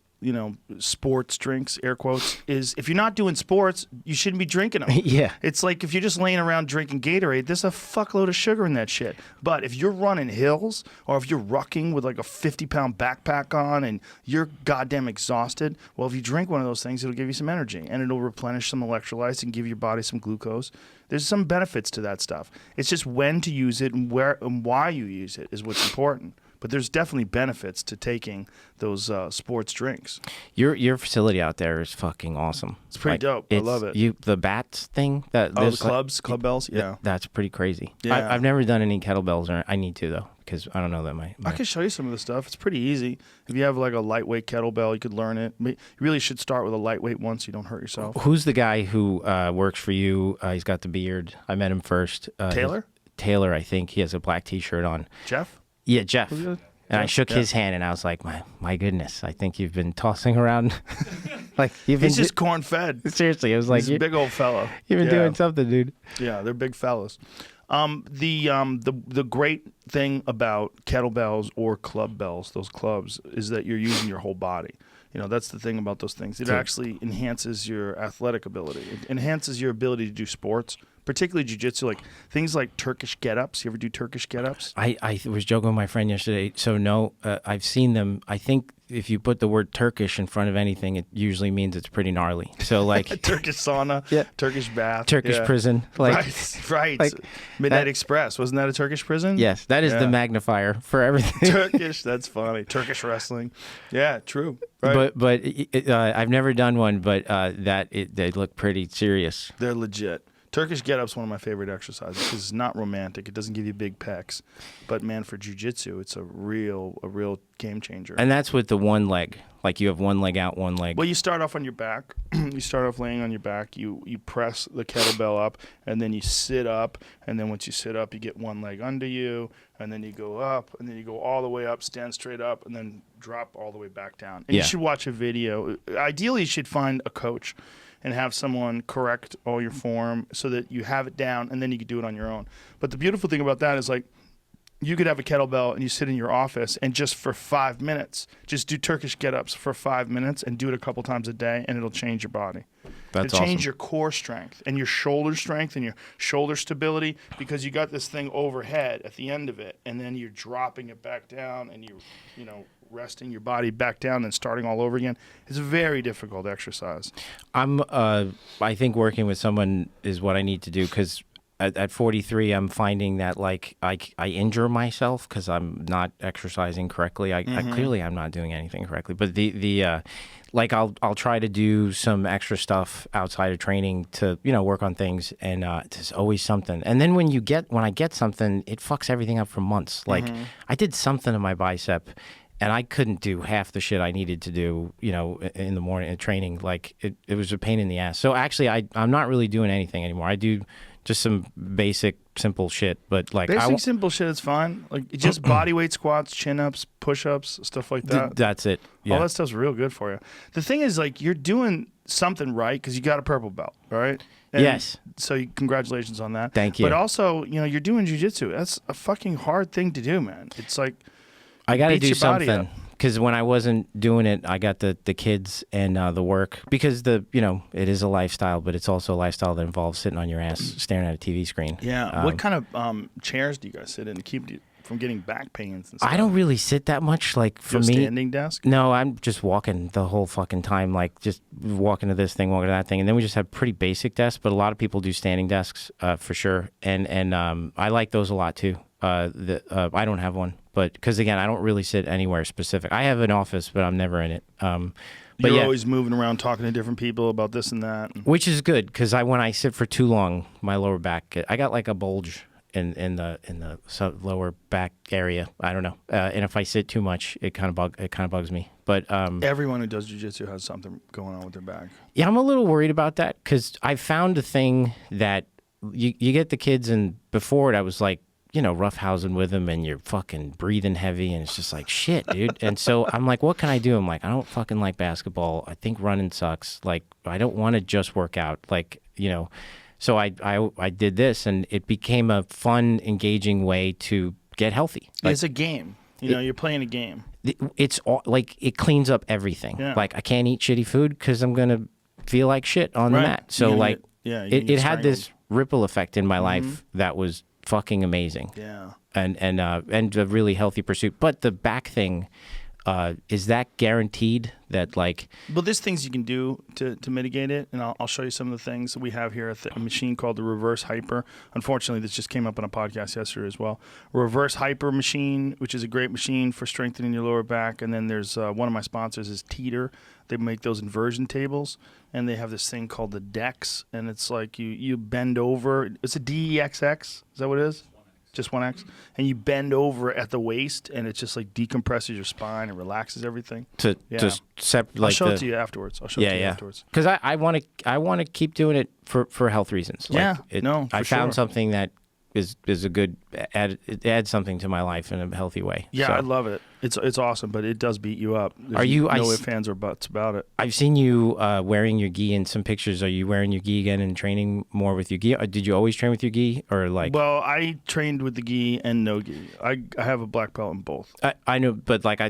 sports drinks, air quotes, is if you're not doing sports, you shouldn't be drinking them. Yeah. It's like if you're just laying around drinking Gatorade, there's a fuckload of sugar in that shit. But if you're running hills or if you're rucking with like a 50-pound backpack on and you're goddamn exhausted, well, if you drink one of those things, it'll give you some energy and it'll replenish some electrolytes and give your body some glucose. There's some benefits to that stuff. It's just when to use it and where and why you use it is what's important. But there's definitely benefits to taking those sports drinks. Your facility out there is fucking awesome. It's pretty dope. I love it. The bats thing that Oh, there's the clubs, club bells? Yeah. that's pretty crazy. Yeah. I've never done any kettlebells, or I need to though, because I don't know that my I can show you some of the stuff. It's pretty easy. If you have like a lightweight kettlebell, you could learn it. You really should start with a lightweight one so you don't hurt yourself. Who's the guy who works for you? He's got the beard. I met him first. Taylor? Taylor, I think. He has a black T-shirt on. Jeff? Yeah, Jeff. Who's the- And I Jeff? shook Yeah. his hand, and I was like, my goodness, I think you've been tossing around. Like you've been He's just corn fed. seriously. It was like He's a big old fella. you've been Yeah. doing something, dude. Yeah, they're big fellas. The great thing about kettlebells or club bells, those clubs, is that you're using your whole body. You know, that's the thing about those things. It actually enhances your athletic ability. It enhances your ability to do sports, particularly jiu-jitsu, like things like Turkish Get-Ups. You ever do Turkish Get-Ups? I was joking with my friend yesterday. So no, I've seen them. I think if you put the word Turkish in front of anything, it usually means it's pretty gnarly. So like Turkish sauna, Yeah. Turkish bath, Turkish yeah. prison, like right. like Midnight that- Express, wasn't that a Turkish prison? yes, that is Yeah. the magnifier for everything. Turkish, that's funny. Turkish wrestling, yeah, true. Right. But I've never done one, but they look pretty serious. They're legit. Turkish Get-Up's one of my favorite exercises because it's not romantic. It doesn't give you big pecs, but man, for jiu-jitsu, it's a real game changer. And that's with the one leg. Like you have one leg out, one leg. Well, you start off on your back. You start off laying on your back. You press the kettlebell up, and then you sit up. And then once you sit up, you get one leg under you, and then you go up, and then you go all the way up, stand straight up, and then drop all the way back down. And Yeah. you should watch a video. Ideally, you should find a coach and have someone correct all your form so that you have it down, and then you can do it on your own. But the beautiful thing about that is, like, you could have a kettlebell and you sit in your office and just for 5 minutes, just do Turkish Get-Ups for 5 minutes and do it a couple times a day, and it'll change your body. That's it'll change awesome. your core strength and your shoulder strength and your shoulder stability because you got this thing overhead at the end of it, and then you're dropping it back down and you know, resting your body back down and starting all over again. It's a very difficult exercise. I think working with someone is what I need to do because at 43, I'm finding that like I injure myself because I'm not exercising correctly. I clearly I'm not doing anything correctly. But like I'll try to do some extra stuff outside of training to work on things, and there's always something. And then when I get something, it fucks everything up for months. Like I did something to my bicep, and I couldn't do half the shit I needed to do, in the morning at training. Like it was a pain in the ass. So actually, I'm not really doing anything anymore. I do just some basic, simple shit. But like Simple shit is fine. Like just body weight squats, chin ups, push ups, stuff like that. That's it. Yeah. All that stuff's real good for you. The thing is, like, you're doing something right because you got a purple belt, all right? And Yes. So congratulations on that. Thank you. But also, you're doing jiu-jitsu. That's a fucking hard thing to do, man. It's like I got to beats do your body something up. because when I wasn't doing it, I got the kids and the work because it is a lifestyle, but it's also a lifestyle that involves sitting on your ass staring at a TV screen. Yeah. What kind of chairs do you guys sit in to keep you from getting back pains and stuff? I don't really sit that much. Like for You have a me, standing desk? no, I'm just walking the whole fucking time, like just walking to this thing, walking to that thing, and then we just have pretty basic desks. But a lot of people do standing desks for sure, and I like those a lot too. I don't have one, but because again, I don't really sit anywhere specific. I have an office, but I'm never in it. But You're yeah, always moving around talking to different people about this and that. which is good because when I sit for too long, my lower back, I got like a bulge in the lower back area. I don't know, and if I sit too much, it kind of bugs me. But Everyone who does jiu-jitsu has something going on with their back. yeah, I'm a little worried about that because I found a thing that you get the kids, and before it, I was like, roughhousing with them, and you're fucking breathing heavy, and it's just like shit, dude. And so I'm like, what can I do? I'm like, I don't fucking like basketball. I think running sucks. Like, I don't want to just work out. Like, so I did this, and it became a fun, engaging way to get healthy. Like, It's a game. You're playing a game. it's all, like it cleans up everything. Yeah. Like I can't eat shitty food because I'm gonna feel like shit on the Right. mat. So You're gonna like, you're gonna it get had this strangled. ripple effect in my life that was fucking amazing. Yeah. And a really healthy pursuit. But the back thing, is that guaranteed that like? Well, there's things you can do to mitigate it, and I'll show you some of the things that we have here. A machine called the Reverse Hyper. Unfortunately, this just came up on a podcast yesterday as well. Reverse Hyper machine, which is a great machine for strengthening your lower back. And then there's one of my sponsors is Teeter. They make those inversion tables, and they have this thing called the Dex, and it's like you bend over. It's a DEXX. Is that what it is? Just 1X, and you bend over at the waist, and it just like decompresses your spine and relaxes everything. To Yeah. just separate. I'll Like show the, it to you afterwards. I'll show it to you afterwards. Because I want to keep doing it for health reasons. Yeah, Like no, for I found sure. something that is a good it adds something to my life in a healthy way. Yeah, So, I love it. It's awesome, but it does beat you up. There's Are you- no I ifs, ands, or buts about it. I've seen you wearing your gi in some pictures. Are you wearing your gi again and training more with your gi? Or did you always train with your gi, or like? Well, I trained with the gi and no gi. I have a black belt in both. I know, but like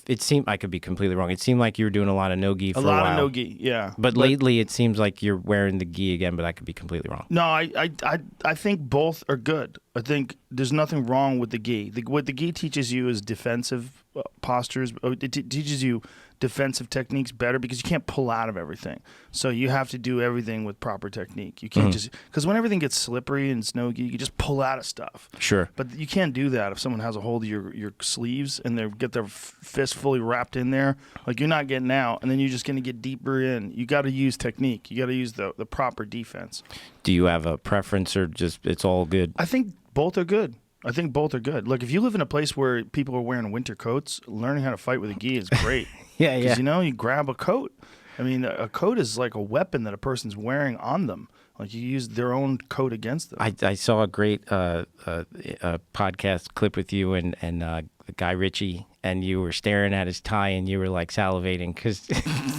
it seemed, I could be completely wrong. It seemed like you were doing a lot of no gi for a while. A lot of no gi, yeah. But lately, it seems like you're wearing the gi again. But I could be completely wrong. No, I think both are good. I think there's nothing wrong with the gi. What the gi teaches you is defensive postures. It teaches you defensive techniques better because you can't pull out of everything. So you have to do everything with proper technique. You can't just, because when everything gets slippery and snow gi, you just pull out of stuff. Sure. But you can't do that if someone has a hold of your sleeves and they get their fist fully wrapped in there. Like, you're not getting out, and then you're just going to get deeper in. You got to use technique. You got to use the proper defense. Do you have a preference, or just it's all good? I think both are good. Look, if you live in a place where people are wearing winter coats, learning how to fight with a gi is great. Yeah. Because, you grab a coat. I mean, a coat is like a weapon that a person's wearing on them. Like, you use their own coat against them. I saw a great podcast clip with you and Guy Ritchie, and you were staring at his tie, and you were like salivating because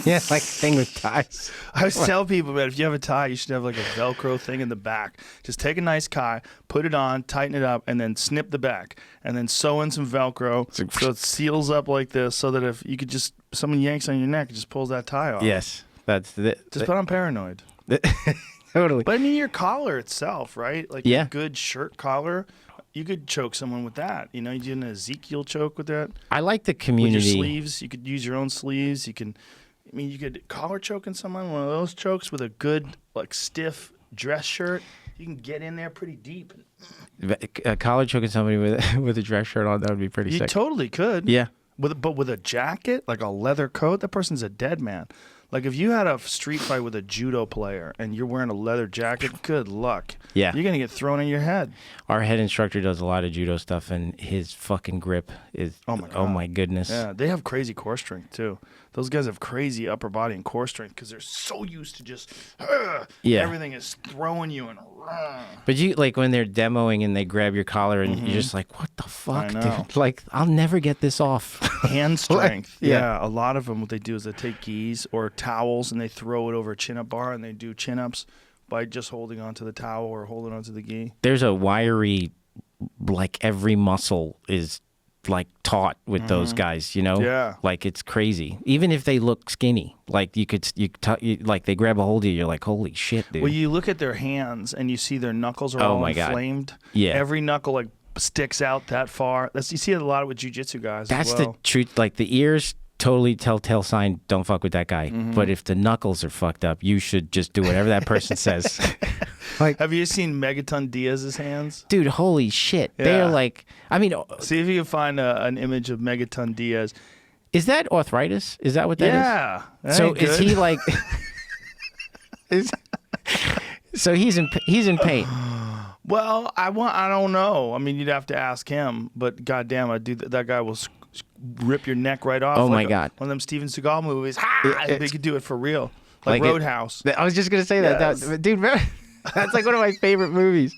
yeah, like thing with ties. I always tell people, man, if you have a tie, you should have like a Velcro thing in the back. Just take a nice tie, put it on, tighten it up, and then snip the back, and then sew in some Velcro so it seals up like this, so that if you could just, someone yanks on your neck, it just pulls that tie off. Yes, that's just put on Paranoid. Totally. But I mean, your collar itself, right? Like, yeah. A good shirt collar, you could choke someone with that. You do an Ezekiel choke with that. I like the community. With your sleeves, you could use your own sleeves. You could collar choking someone, one of those chokes with a good, like, stiff dress shirt. You can get in there pretty deep. Collar choking somebody with a dress shirt on, that would be pretty sick. You totally could. Yeah. But with a jacket, like a leather coat, that person's a dead man. Like, if you had a street fight with a judo player and you're wearing a leather jacket, good luck. Yeah. You're going to get thrown in your head. Our head instructor does a lot of judo stuff, and his fucking grip is, oh my goodness. Yeah, they have crazy core strength, too. Those guys have crazy upper body and core strength because they're so used to just, everything is throwing you and But you, like, when they're demoing and they grab your collar and you're just like, what the fuck, dude? Like, I'll never get this off. Hand strength. Yeah, a lot of them, what they do is they take gis or towels and they throw it over a chin-up bar, and they do chin-ups by just holding onto the towel or holding onto the gi. There's a wiry, like, every muscle is, like, taut with those guys, Yeah. Like, it's crazy. Even if they look skinny, like, like, they grab a hold of you, you're like, holy shit, dude. Well, you look at their hands and you see their knuckles are all inflamed. God. Yeah. Every knuckle, like, sticks out that far. You see it a lot with jiu-jitsu guys. That's as well. the truth. Like, the ears, totally telltale sign, don't fuck with that guy. But if the knuckles are fucked up, you should just do whatever that person says. Like, have you seen Megaton Diaz's hands? Dude, holy shit. Yeah. They're like, I mean, see if you can find an image of Megaton Diaz. Is that arthritis? Is that what that is? Yeah. So is he like so he's in pain. Well, I don't know. I mean, you'd have to ask him, but goddamn, that guy will rip your neck right off. Oh, like my God. One of them Steven Seagal movies. They could do it for real. Like Roadhouse. I was just going to say that. Yes. Dude, that's like one of my favorite movies.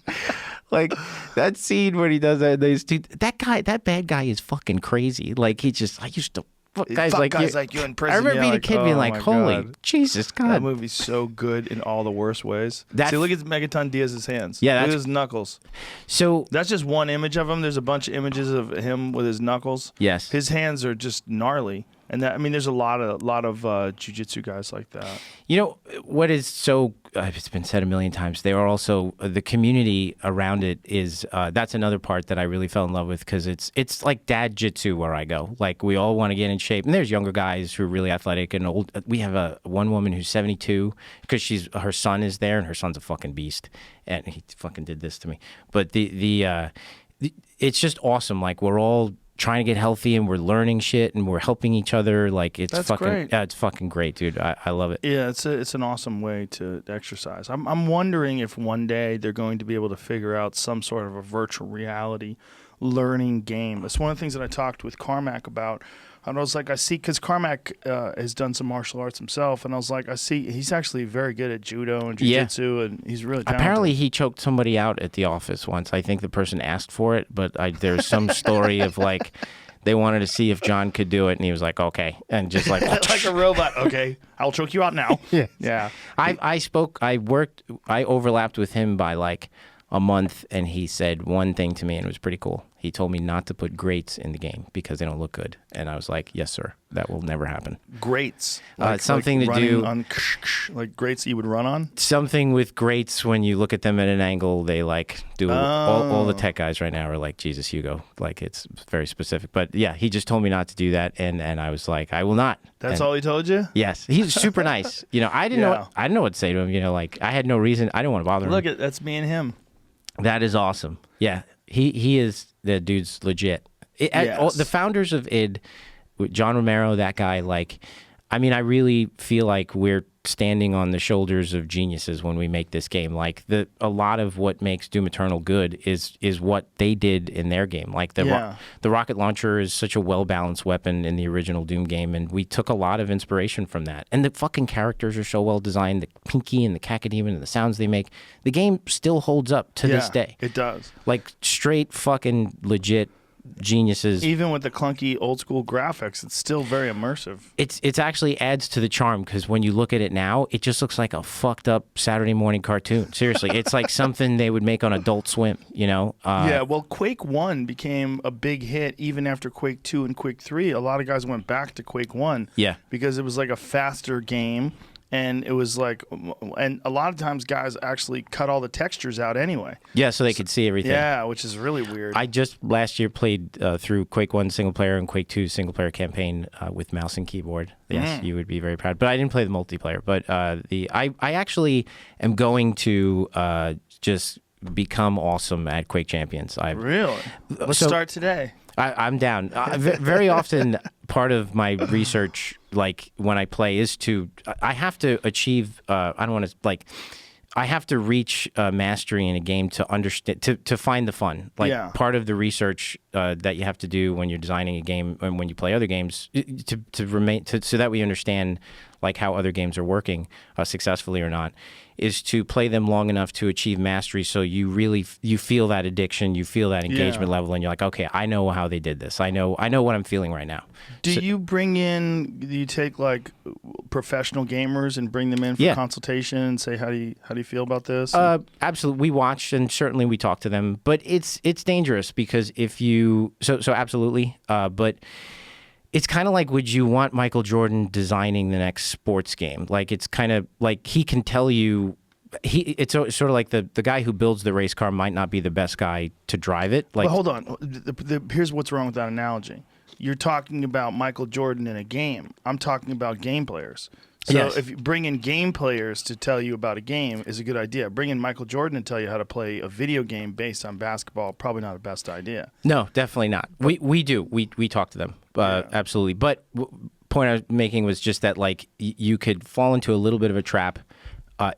Like, that scene when he does that, that bad guy is fucking crazy. Like, I used to fuck guys like you in prison. I remember being a kid being like, holy God. Jesus God. That movie's so good in all the worst ways. See, look at Megaton Diaz's hands. Yeah, look at his knuckles. So that's just one image of him. There's a bunch of images of him with his knuckles. Yes. His hands are just gnarly. And there's a lot of jiu-jitsu guys like that. You know what is so? It's been said a million times. They are also the community around it is. That's another part that I really fell in love with because it's like dad jitsu where I go. Like we all want to get in shape, and there's younger guys who are really athletic and old. We have one woman who's 72 because her son is there, and her son's a fucking beast, and he fucking did this to me. But it's just awesome. Like we're all trying to get healthy and we're learning shit and we're helping each other. Like it's That's fucking great. Yeah, it's fucking great, dude. I love it. Yeah, it's an awesome way to exercise. I'm wondering if one day they're going to be able to figure out some sort of a virtual reality learning game. That's one of the things that I talked with Carmack about. And I was like, I see, because Carmack has done some martial arts himself, and I was like, I see he's actually very good at judo and jiu-jitsu, and he's really talented. Apparently he choked somebody out at the office once. I think the person asked for it, but there's some story of like they wanted to see if John could do it, and he was like, okay, and just like like a robot. Okay, I'll choke you out now. Yeah. I overlapped with him by like a month, and he said one thing to me, and it was pretty cool. He told me not to put greats in the game because they don't look good. And I was like, yes, sir. That will never happen. Grates. Something like to do... on, like grates that you would run on? Something with greats, when you look at them at an angle, they like do... All the tech guys right now are like, Jesus, Hugo. Like, it's very specific. But yeah, he just told me not to do that. And I was like, I will not. That's all he told you? Yes. He's super nice. I didn't know what to say to him. Like, I had no reason. I didn't want to bother him. Look, that's me and him. That is awesome. Yeah. He is... The dude's legit. The founders of id, John Romero, that guy, like, I mean, I really feel like we're standing on the shoulders of geniuses when we make this game. Like, a lot of what makes Doom Eternal good is what they did in their game. Like, the rocket launcher is such a well-balanced weapon in the original Doom game, and we took a lot of inspiration from that. And the fucking characters are so well designed, the Pinky and the Cacodemon and the sounds they make. The game still holds up to this day. It does. Like, straight fucking legit geniuses. Even with the clunky old school graphics, it's still very immersive. It's actually adds to the charm, because when you look at it now, it just looks like a fucked up Saturday morning cartoon. Seriously, it's like something they would make on Adult Swim, Yeah, well, Quake 1 became a big hit even after Quake 2 and Quake 3. A lot of guys went back to Quake 1 because it was like a faster game. And it was like, and a lot of times guys actually cut all the textures out anyway. Yeah, so they could see everything. Yeah, which is really weird. I just last year played through Quake 1 single player and Quake 2 single player campaign with mouse and keyboard. Yes, you would be very proud. But I didn't play the multiplayer. But I actually am going to just become awesome at Quake Champions. Really? Let's start today. I'm down. Very often, part of my research, like when I play, is I have to achieve. I don't want to like. I have to reach mastery in a game to understand, to find the fun. Like part of the research that you have to do when you're designing a game and when you play other games so that we understand like how other games are working successfully or not, is to play them long enough to achieve mastery. So you feel that addiction, you feel that engagement level, and you're like, okay, I know how they did this. I know what I'm feeling right now. Do you take like professional gamers and bring them in for consultation and say, how do you feel about this? Absolutely. We watch and certainly we talk to them, but it's dangerous because if you so absolutely, but it's kind of like, would you want Michael Jordan designing the next sports game? Like, it's kind of like he can tell you. It's sort of like the guy who builds the race car might not be the best guy to drive it. Like, but hold on. Here's what's wrong with that analogy. You're talking about Michael Jordan in a game. I'm talking about game players. So if you bring in game players to tell you about a game is a good idea. Bring in Michael Jordan to tell you how to play a video game based on basketball, probably not the best idea. No, definitely not. We do. We talk to them. Absolutely. But point I was making was just that, like, you could fall into a little bit of a trap.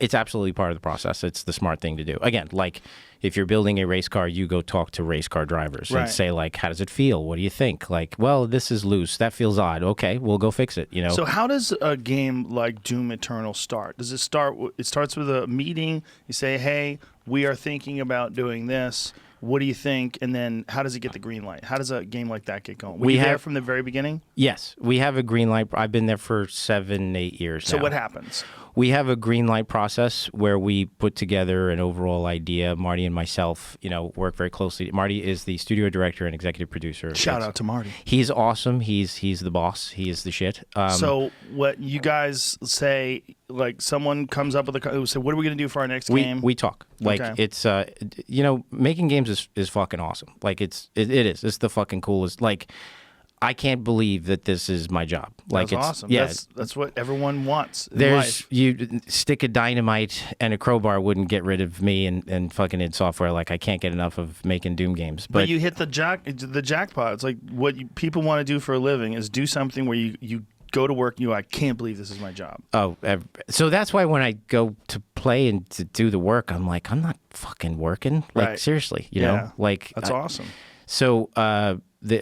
It's absolutely part of the process. It's the smart thing to do. Again, like, if you're building a race car, you go talk to race car drivers and say, like, how does it feel? What do you think? Like, well, this is loose. That feels odd. Okay, we'll go fix it, So how does a game like Doom Eternal start? Does it start? It starts with a meeting. You say, hey, we are thinking about doing this. What do you think? And then how does it get the green light? How does a game like that get going? Were you there from the very beginning? Yes, we have a green light. I've been there for 7-8 years now. So what happens? We have a green light process where we put together an overall idea. Marty and myself, work very closely. Marty is the studio director and executive producer. Shout out to Marty. He's awesome. He's the boss. He is the shit. So what you guys say, like someone comes up with a say, what are we going to do for our next game? We talk. Like, it's making games is fucking awesome. Like, it is. It's the fucking coolest. Like, I can't believe that this is my job. Like, that's awesome. Yeah, that's what everyone wants in life. You stick a dynamite and a crowbar wouldn't get rid of me and fucking id Software. Like, I can't get enough of making Doom games. But you hit the jackpot. It's like what people want to do for a living is do something where you go to work and I can't believe this is my job. Oh, so that's why when I go to play and to do the work, I'm like, I'm not fucking working. Like, seriously, you know? Like, that's awesome. So,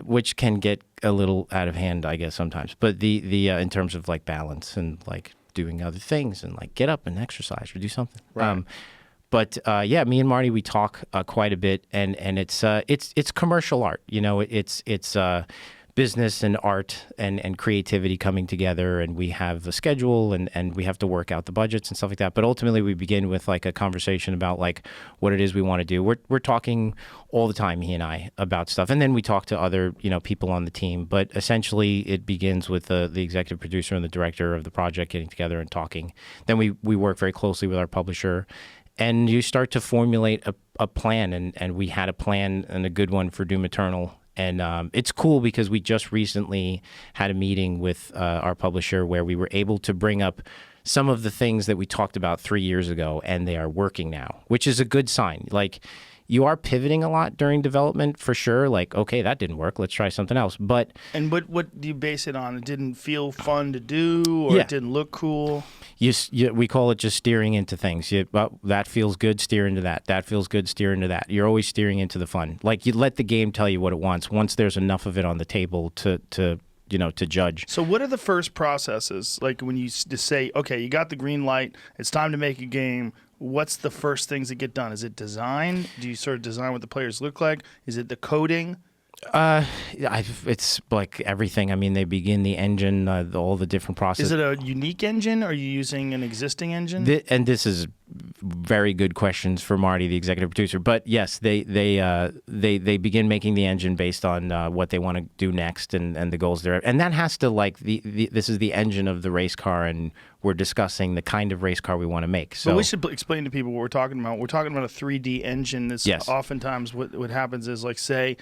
which can get a little out of hand, I guess, sometimes. But the in terms of like balance and like doing other things and like get up and exercise or do something. Right. But me and Marty, we talk quite a bit, and it's commercial art. It's business and art and creativity coming together, and we have a schedule and we have to work out the budgets and stuff like that. But ultimately we begin with like a conversation about like what it is we want to do. We're talking all the time, he and I, about stuff. And then we talk to other, people on the team. But essentially it begins with the executive producer and the director of the project getting together and talking. Then we work very closely with our publisher, and you start to formulate a plan. And we had a plan, and a good one, for Doom Eternal. And it's cool because we just recently had a meeting with our publisher where we were able to bring up some of the things that we talked about 3 years ago, and they are working now, which is a good sign. Like, you are pivoting a lot during development, for sure. Like, okay, that didn't work. Let's try something else. But what do you base it on? It didn't feel fun to do, or it didn't look cool? We call it just steering into things. That feels good, steer into that. That feels good, steer into that. You're always steering into the fun. Like, you let the game tell you what it wants once there's enough of it on the table to judge. So what are the first processes? Like, when you just say, okay, you got the green light, it's time to make a game. What's the first things that get done? Is it design? Do you sort of design what the players look like? Is it the coding? It's like everything. I mean, they begin the engine, all the different processes. Is it a unique engine? Or are you using an existing engine? And this is very good questions for Marty, the executive producer. But yes, they begin making the engine based on what they want to do next and the goals there. And that has to, like, this is the engine of the race car, and we're discussing the kind of race car we want to make. So but we should explain to people what we're talking about. We're talking about a 3D engine. That's oftentimes what happens is, like, say,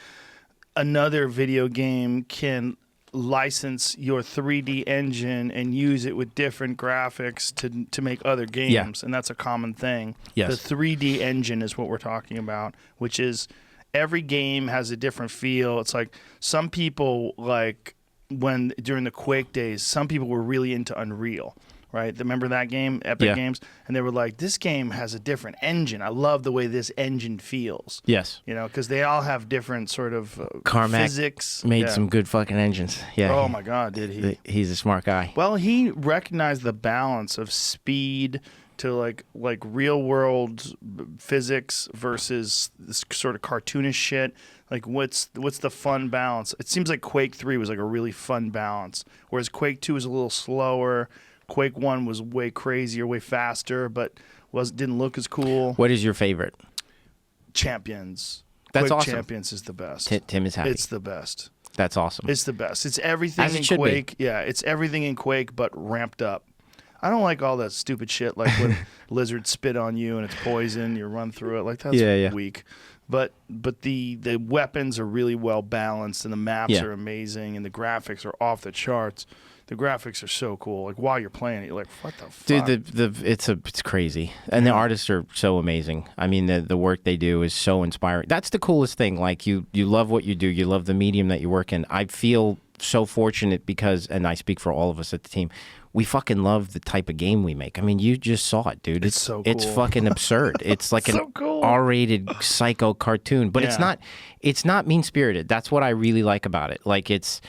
another video game can license your 3D engine and use it with different graphics to make other games, and that's a common thing. Yes. The 3D engine is what we're talking about, which is every game has a different feel. It's like some people, like, during the Quake days, some people were really into Unreal. Right? Remember that game, Epic Games? And they were like, this game has a different engine. I love the way this engine feels. Yes. Because they all have different sort of Carmack physics. made some good fucking engines. Yeah. Oh, my God, did he? He's a smart guy. Well, he recognized the balance of speed to like real world physics versus this sort of cartoonish shit. Like, what's the fun balance? It seems like Quake 3 was like a really fun balance, whereas Quake 2 was a little slower. Quake 1 was way crazier, way faster, but didn't look as cool. What is your favorite? Champions. That's Quake awesome. Champions is the best. Tim is happy. It's the best. That's awesome. It's the best. It's everything As it in should Quake. be. Yeah, it's everything in Quake, but ramped up. I don't like all that stupid shit, like when lizards spit on you and it's poison, you run through it. Like, that's weak. But the weapons are really well balanced, and the maps are amazing, and the graphics are off the charts. The graphics are so cool. Like, while you're playing it, you're like, what the fuck? Dude, it's crazy. And the artists are so amazing. I mean, the work they do is so inspiring. That's the coolest thing. Like, you love what you do. You love the medium that you work in. I feel so fortunate because, and I speak for all of us at the team, we fucking love the type of game we make. I mean, you just saw it, dude. It's so cool. It's fucking absurd. It's like so an cool. R-rated psycho cartoon, but it's not mean-spirited. That's what I really like about it. Like, it's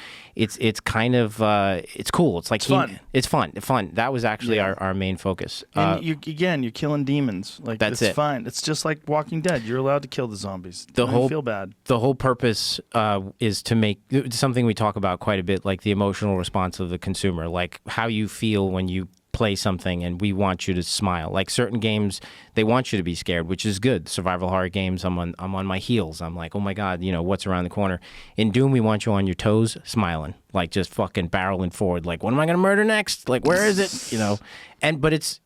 kind of it's cool. It's like fun. It's fun. That was actually our main focus. And you're killing demons. Like, that's it's fine. It's just like Walking Dead. You're allowed to kill the zombies. Don't feel bad. The whole purpose is to make something we talk about quite a bit, like the emotional response of the consumer, like how you feel when you play something, and we want you to smile. Like, certain games, they want you to be scared, which is good. Survival horror games, I'm on my heels. I'm like, oh my God, what's around the corner? In Doom, we want you on your toes, smiling, like just fucking barreling forward. Like, what am I gonna murder next? Like, where is it? But it's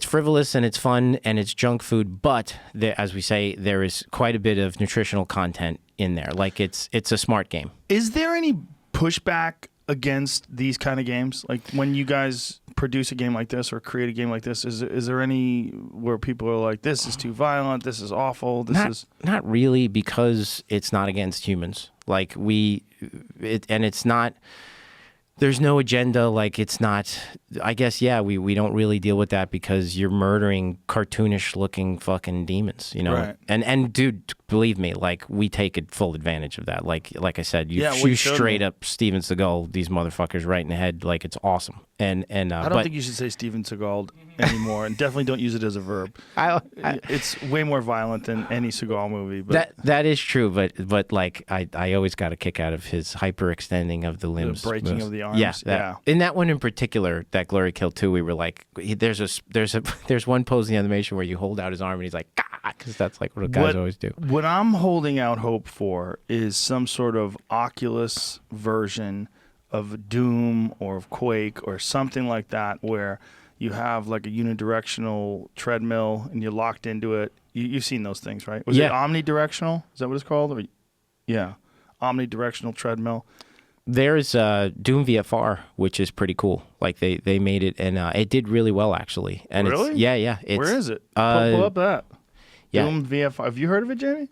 frivolous and it's fun and it's junk food. But as we say, there is quite a bit of nutritional content in there. Like, it's a smart game. Is there any pushback against these kind of games? Like, when you guys produce a game like this or create a game like this, is there any where people are like, this is too violent, this is awful, not really, because it's not against humans. Like, it's not, there's no agenda. Like, it's not, I guess, we don't really deal with that because you're murdering cartoonish looking fucking demons, Right. And dude, believe me, like we take full advantage of that. Like I said, you Yeah, shoot showed straight me. up Steven Seagal these motherfuckers right in the head. Like it's awesome. And I don't think you should say Steven Seagal anymore, and definitely don't use it as a verb. It's way more violent than any Seagal movie. But that is true, but like I always got a kick out of his hyperextending of the limbs, breaking moves. of the arms. Yeah. In that one in particular, that Glory Kill 2, we were like, there's one pose in the animation where you hold out his arm and he's like, because that's like what guys always do. What I'm holding out hope for is some sort of Oculus version of Doom or of Quake or something like that, where you have like a unidirectional treadmill and you're locked into it. You've seen those things, right? Was it omnidirectional? Is that what it's called? Or, yeah, omnidirectional treadmill. There's Doom VFR, which is pretty cool. Like they made it, and it did really well actually. And Really? It's, Where is it? Pull up that. Yeah. Doom VFR. Have you heard of it, Jamie?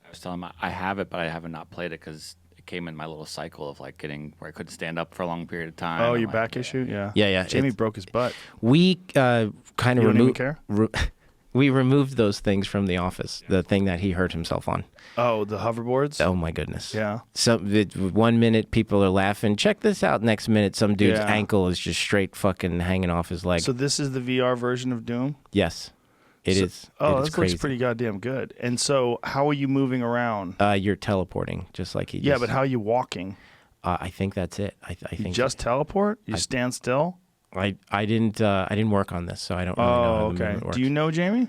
I was telling him I have it, but I haven't not played it because it came in my little cycle of like getting where I couldn't stand up for a long period of time. Oh, I'm your like, back issue? Yeah. Yeah. Jamie broke his butt. We kind of You don't even removed. care? We removed those things from the office. The thing that he hurt himself on. Oh, the hoverboards? Oh my goodness. Yeah. So 1 minute people are laughing. Check this out. Next minute, some dude's Yeah. ankle is just straight fucking hanging off his leg. So this is the VR version of Doom? Yes, it is. Oh, it is this crazy. looks pretty goddamn good. And so how are you moving around? You're teleporting, just like he. Yeah, just, but how are you walking? I think that's it. I You think just teleport? You stand still? I didn't work on this, so I don't really know how Oh, the okay. movement works. Do you know, Jamie?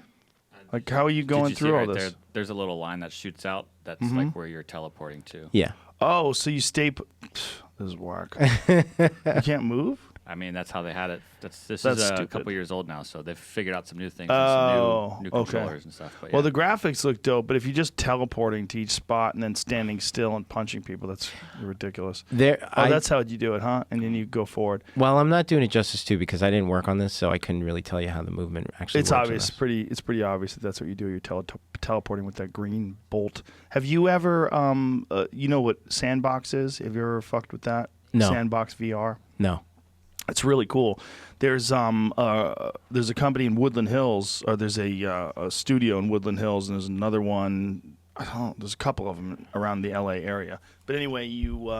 Like, how are you Did going you see through all right this? there? There's a little line that shoots out. That's Mm-hmm. like where you're teleporting to. Yeah. Oh, so you stay... This is whack. You can't move? I mean, that's how they had it. This That's is a stupid. couple years old now, so they've figured out some new things, Oh, and some new okay. controllers and stuff. But Well, yeah. the graphics look dope, but if you're just teleporting to each spot and then standing still and punching people, that's ridiculous. That's how you do it, huh? And then you go forward. Well, I'm not doing it justice too because I didn't work on this, so I couldn't really tell you how the movement actually It's works. obvious. It's pretty obvious that that's what you do. You're teleporting with that green bolt. Have you ever, you know what Sandbox is? Have you ever fucked with that? No. Sandbox VR. No. It's really cool. There's a company in Woodland Hills, or there's a studio in Woodland Hills, and there's another one. I don't know, there's a couple of them around the LA area. But anyway, you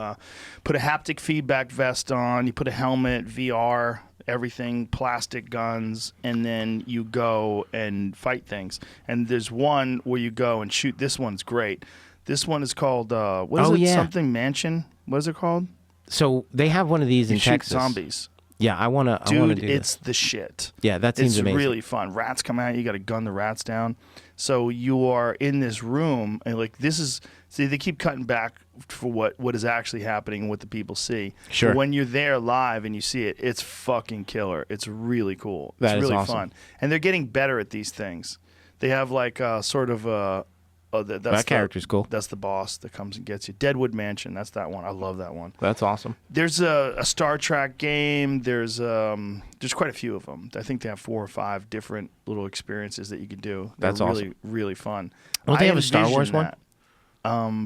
put a haptic feedback vest on, you put a helmet, VR, everything, plastic guns, and then you go and fight things. And there's one where you go and shoot. This one's great. This one is called what is Oh, it? yeah. Something Mansion. What is it called? So they have one of these You in shoot Texas. zombies. Yeah, I wanna Dude, do it's this. the shit. Yeah, that seems It's amazing. really fun. Rats come out, you got to gun the rats down. So you are in this room, and like this is. See, they keep cutting back for what is actually happening and what the people see. Sure. But when you're there live and you see it, it's fucking killer. It's really cool. It's That is really awesome. fun, and they're getting better at these things. They have like sort of a. Oh, that's That character's cool. That's the boss that comes and gets you. Deadwood Mansion. That's that one. I love that one. That's awesome. There's a Star Trek game. There's quite a few of them. I think they have 4 or 5 different little experiences that you can do. They're That's really, awesome. really fun. Don't they I have a Star envision Wars one? that.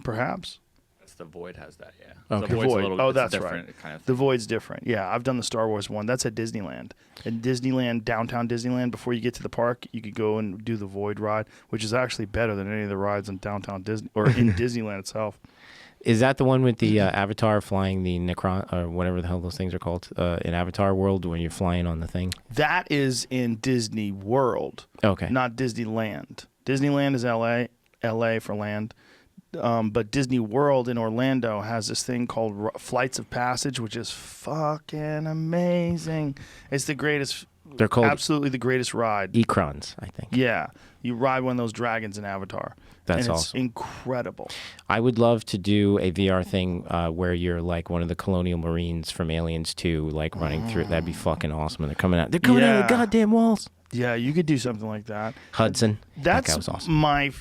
Perhaps. That's the Void has that. Yeah. Okay. The The Void's a Void. little, Oh, it's a that's different right. Kind of The Void's different. Yeah, I've done the Star Wars one. That's at Disneyland. In Disneyland, downtown Disneyland, before you get to the park, you could go and do the Void ride, which is actually better than any of the rides in downtown Disney or in Disneyland itself. Is that the one with the Avatar flying the Necron or whatever the hell those things are called in Avatar World when you're flying on the thing? That is in Disney World. Okay. Not Disneyland. Disneyland is LA for land. But Disney World in Orlando has this thing called Flights of Passage, which is fucking amazing. It's the greatest. They're called absolutely the greatest ride. Ekrons, I think. Yeah, you ride one of those dragons in Avatar. That's and it's awesome. Incredible. I would love to do a VR thing where you're like one of the Colonial Marines from Aliens 2, like running through. That'd be fucking awesome. And they're coming out. They're coming out of the Yeah. goddamn walls. Yeah, you could do something like that. Hudson. That guy was That's awesome.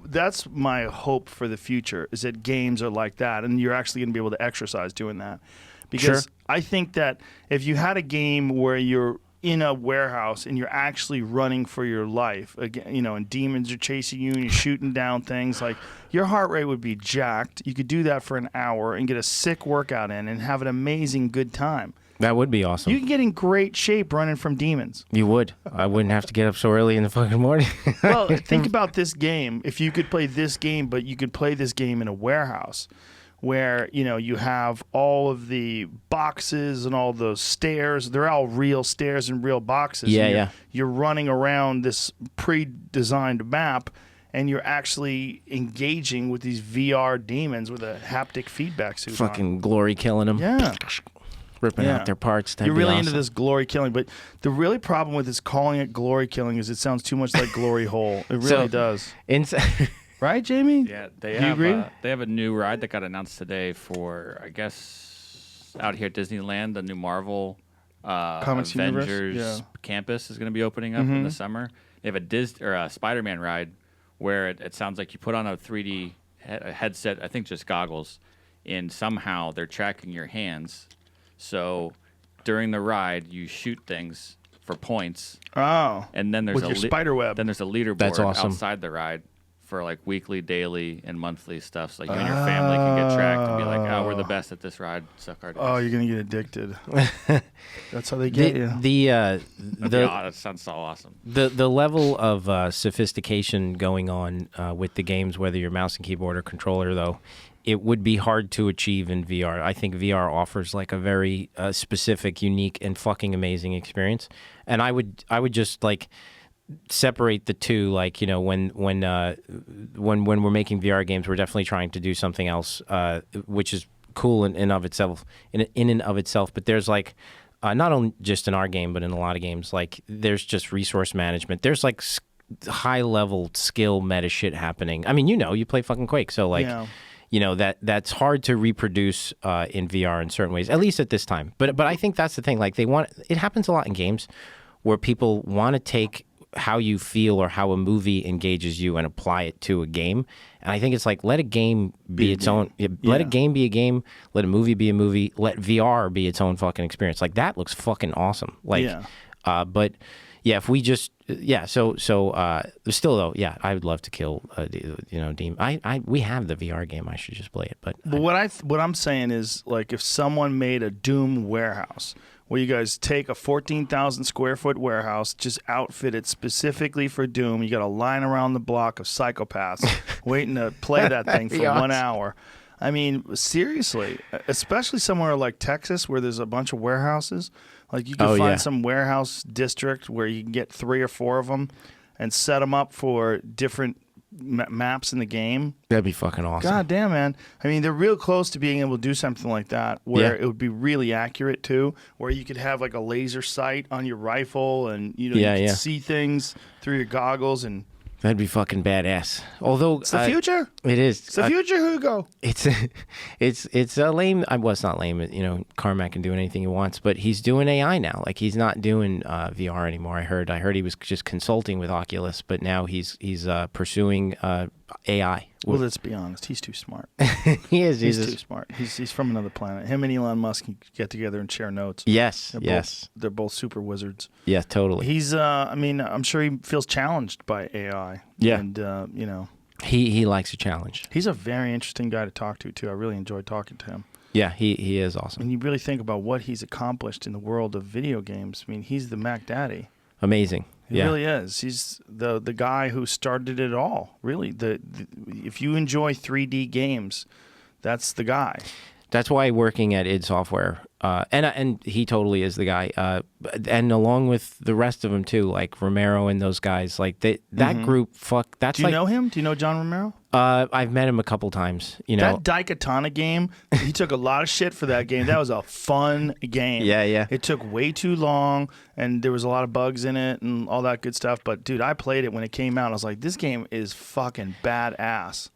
That's my hope for the future, is that games are like that, and you're actually going to be able to exercise doing that. Because Sure. I think that if you had a game where you're in a warehouse and you're actually running for your life, again, and demons are chasing you and you're shooting down things, like your heart rate would be jacked. You could do that for an hour and get a sick workout in and have an amazing good time. That would be awesome. You can get in great shape running from demons. You would. I wouldn't have to get up so early in the fucking morning. Well, think about this game. If you could play this game, but you could play this game in a warehouse where, you have all of the boxes and all those stairs. They're all real stairs and real boxes. Yeah, and yeah. You're running around this pre-designed map, and you're actually engaging with these VR demons with a haptic feedback suit on. Fucking glory killing them. Yeah. Ripping out their parts. That'd You're be really awesome. into this glory killing, but the really problem with this calling it glory killing is it sounds too much like glory hole. It really does. Right, Jamie? Yeah, Do you agree? They have a new ride that got announced today for, I guess, out here at Disneyland. The new Marvel Comics Avengers Universe? campus is going to be opening up in the summer. They have a Spider-Man ride where it sounds like you put on a 3D headset, I think just goggles, and somehow they're tracking your hands. So during the ride, you shoot things for points. Oh. And then there's With your spider web. Then there's a leaderboard That's awesome. outside the ride for like weekly, daily, and monthly stuff. So like you and your family can get tracked and be like, "Oh, we're the best at this ride. Suck our dicks." Oh, you're going to get addicted. That's how they get you. That sounds so awesome. The level of sophistication going on with the games, whether you're mouse and keyboard or controller, though, it would be hard to achieve in VR. I think VR offers like a very specific, unique, and fucking amazing experience. And I would just like separate the two. Like, when we're making VR games, we're definitely trying to do something else, which is cool in and of itself. In and of itself, but there's like. Not only just in our game, but in a lot of games, like there's just resource management. There's like high level skill meta shit happening. I mean, you play fucking Quake, so like, that's hard to reproduce in VR in certain ways, at least at this time. But I think that's the thing. Like it happens a lot in games where people want to take how you feel or how a movie engages you and apply it to a game. And I think it's like, let a game be its own. Let a game be a game. Let a movie be a movie. Let VR be its own fucking experience. Like that looks fucking awesome. Like, but yeah, if we just, So still though, I would love to kill, Deem. We have the VR game. I should just play it. But what I'm saying is, like, if someone made a Doom warehouse where you guys take a 14,000 square foot warehouse, just outfit it specifically for Doom. You got a line around the block of psychopaths waiting to play that thing for 1 hour. I mean, seriously, especially somewhere like Texas where there's a bunch of warehouses. Like you can find some warehouse district where you can get 3 or 4 of them and set them up for different maps in the game. That'd be fucking awesome. God damn, man. I mean, they're real close to being able to do something like that where it would be really accurate too, where you could have like a laser sight on your rifle and you could see things through your goggles and that'd be fucking badass. Although it's the future. It is. It's the future, Hugo. It's a lame. Well, it's not lame. Carmack can do anything he wants, but he's doing AI now. Like he's not doing VR anymore. I heard he was just consulting with Oculus, but now he's pursuing AI. Well, let's be honest. He's too smart. He is. He's too smart. He's from another planet. Him and Elon Musk can get together and share notes. Yes. They're both super wizards. Yeah, totally. He's. I'm sure he feels challenged by AI. Yeah. And he likes a challenge. He's a very interesting guy to talk to too. I really enjoyed talking to him. Yeah, he is awesome. And you really think about what he's accomplished in the world of video games. I mean, he's the Mac Daddy. Amazing. He really is. He's the guy who started it all. Really, if you enjoy 3D games, that's the guy. That's why working at id Software, and he totally is the guy. And along with the rest of them too, like Romero and those guys, like that group. That's. Do you know him? Do you know John Romero? I've met him a couple times. That Daikatana game, he took a lot of shit for that game. That was a fun game. Yeah. It took way too long, and there was a lot of bugs in it and all that good stuff. But dude, I played it when it came out. I was like, this game is fucking badass.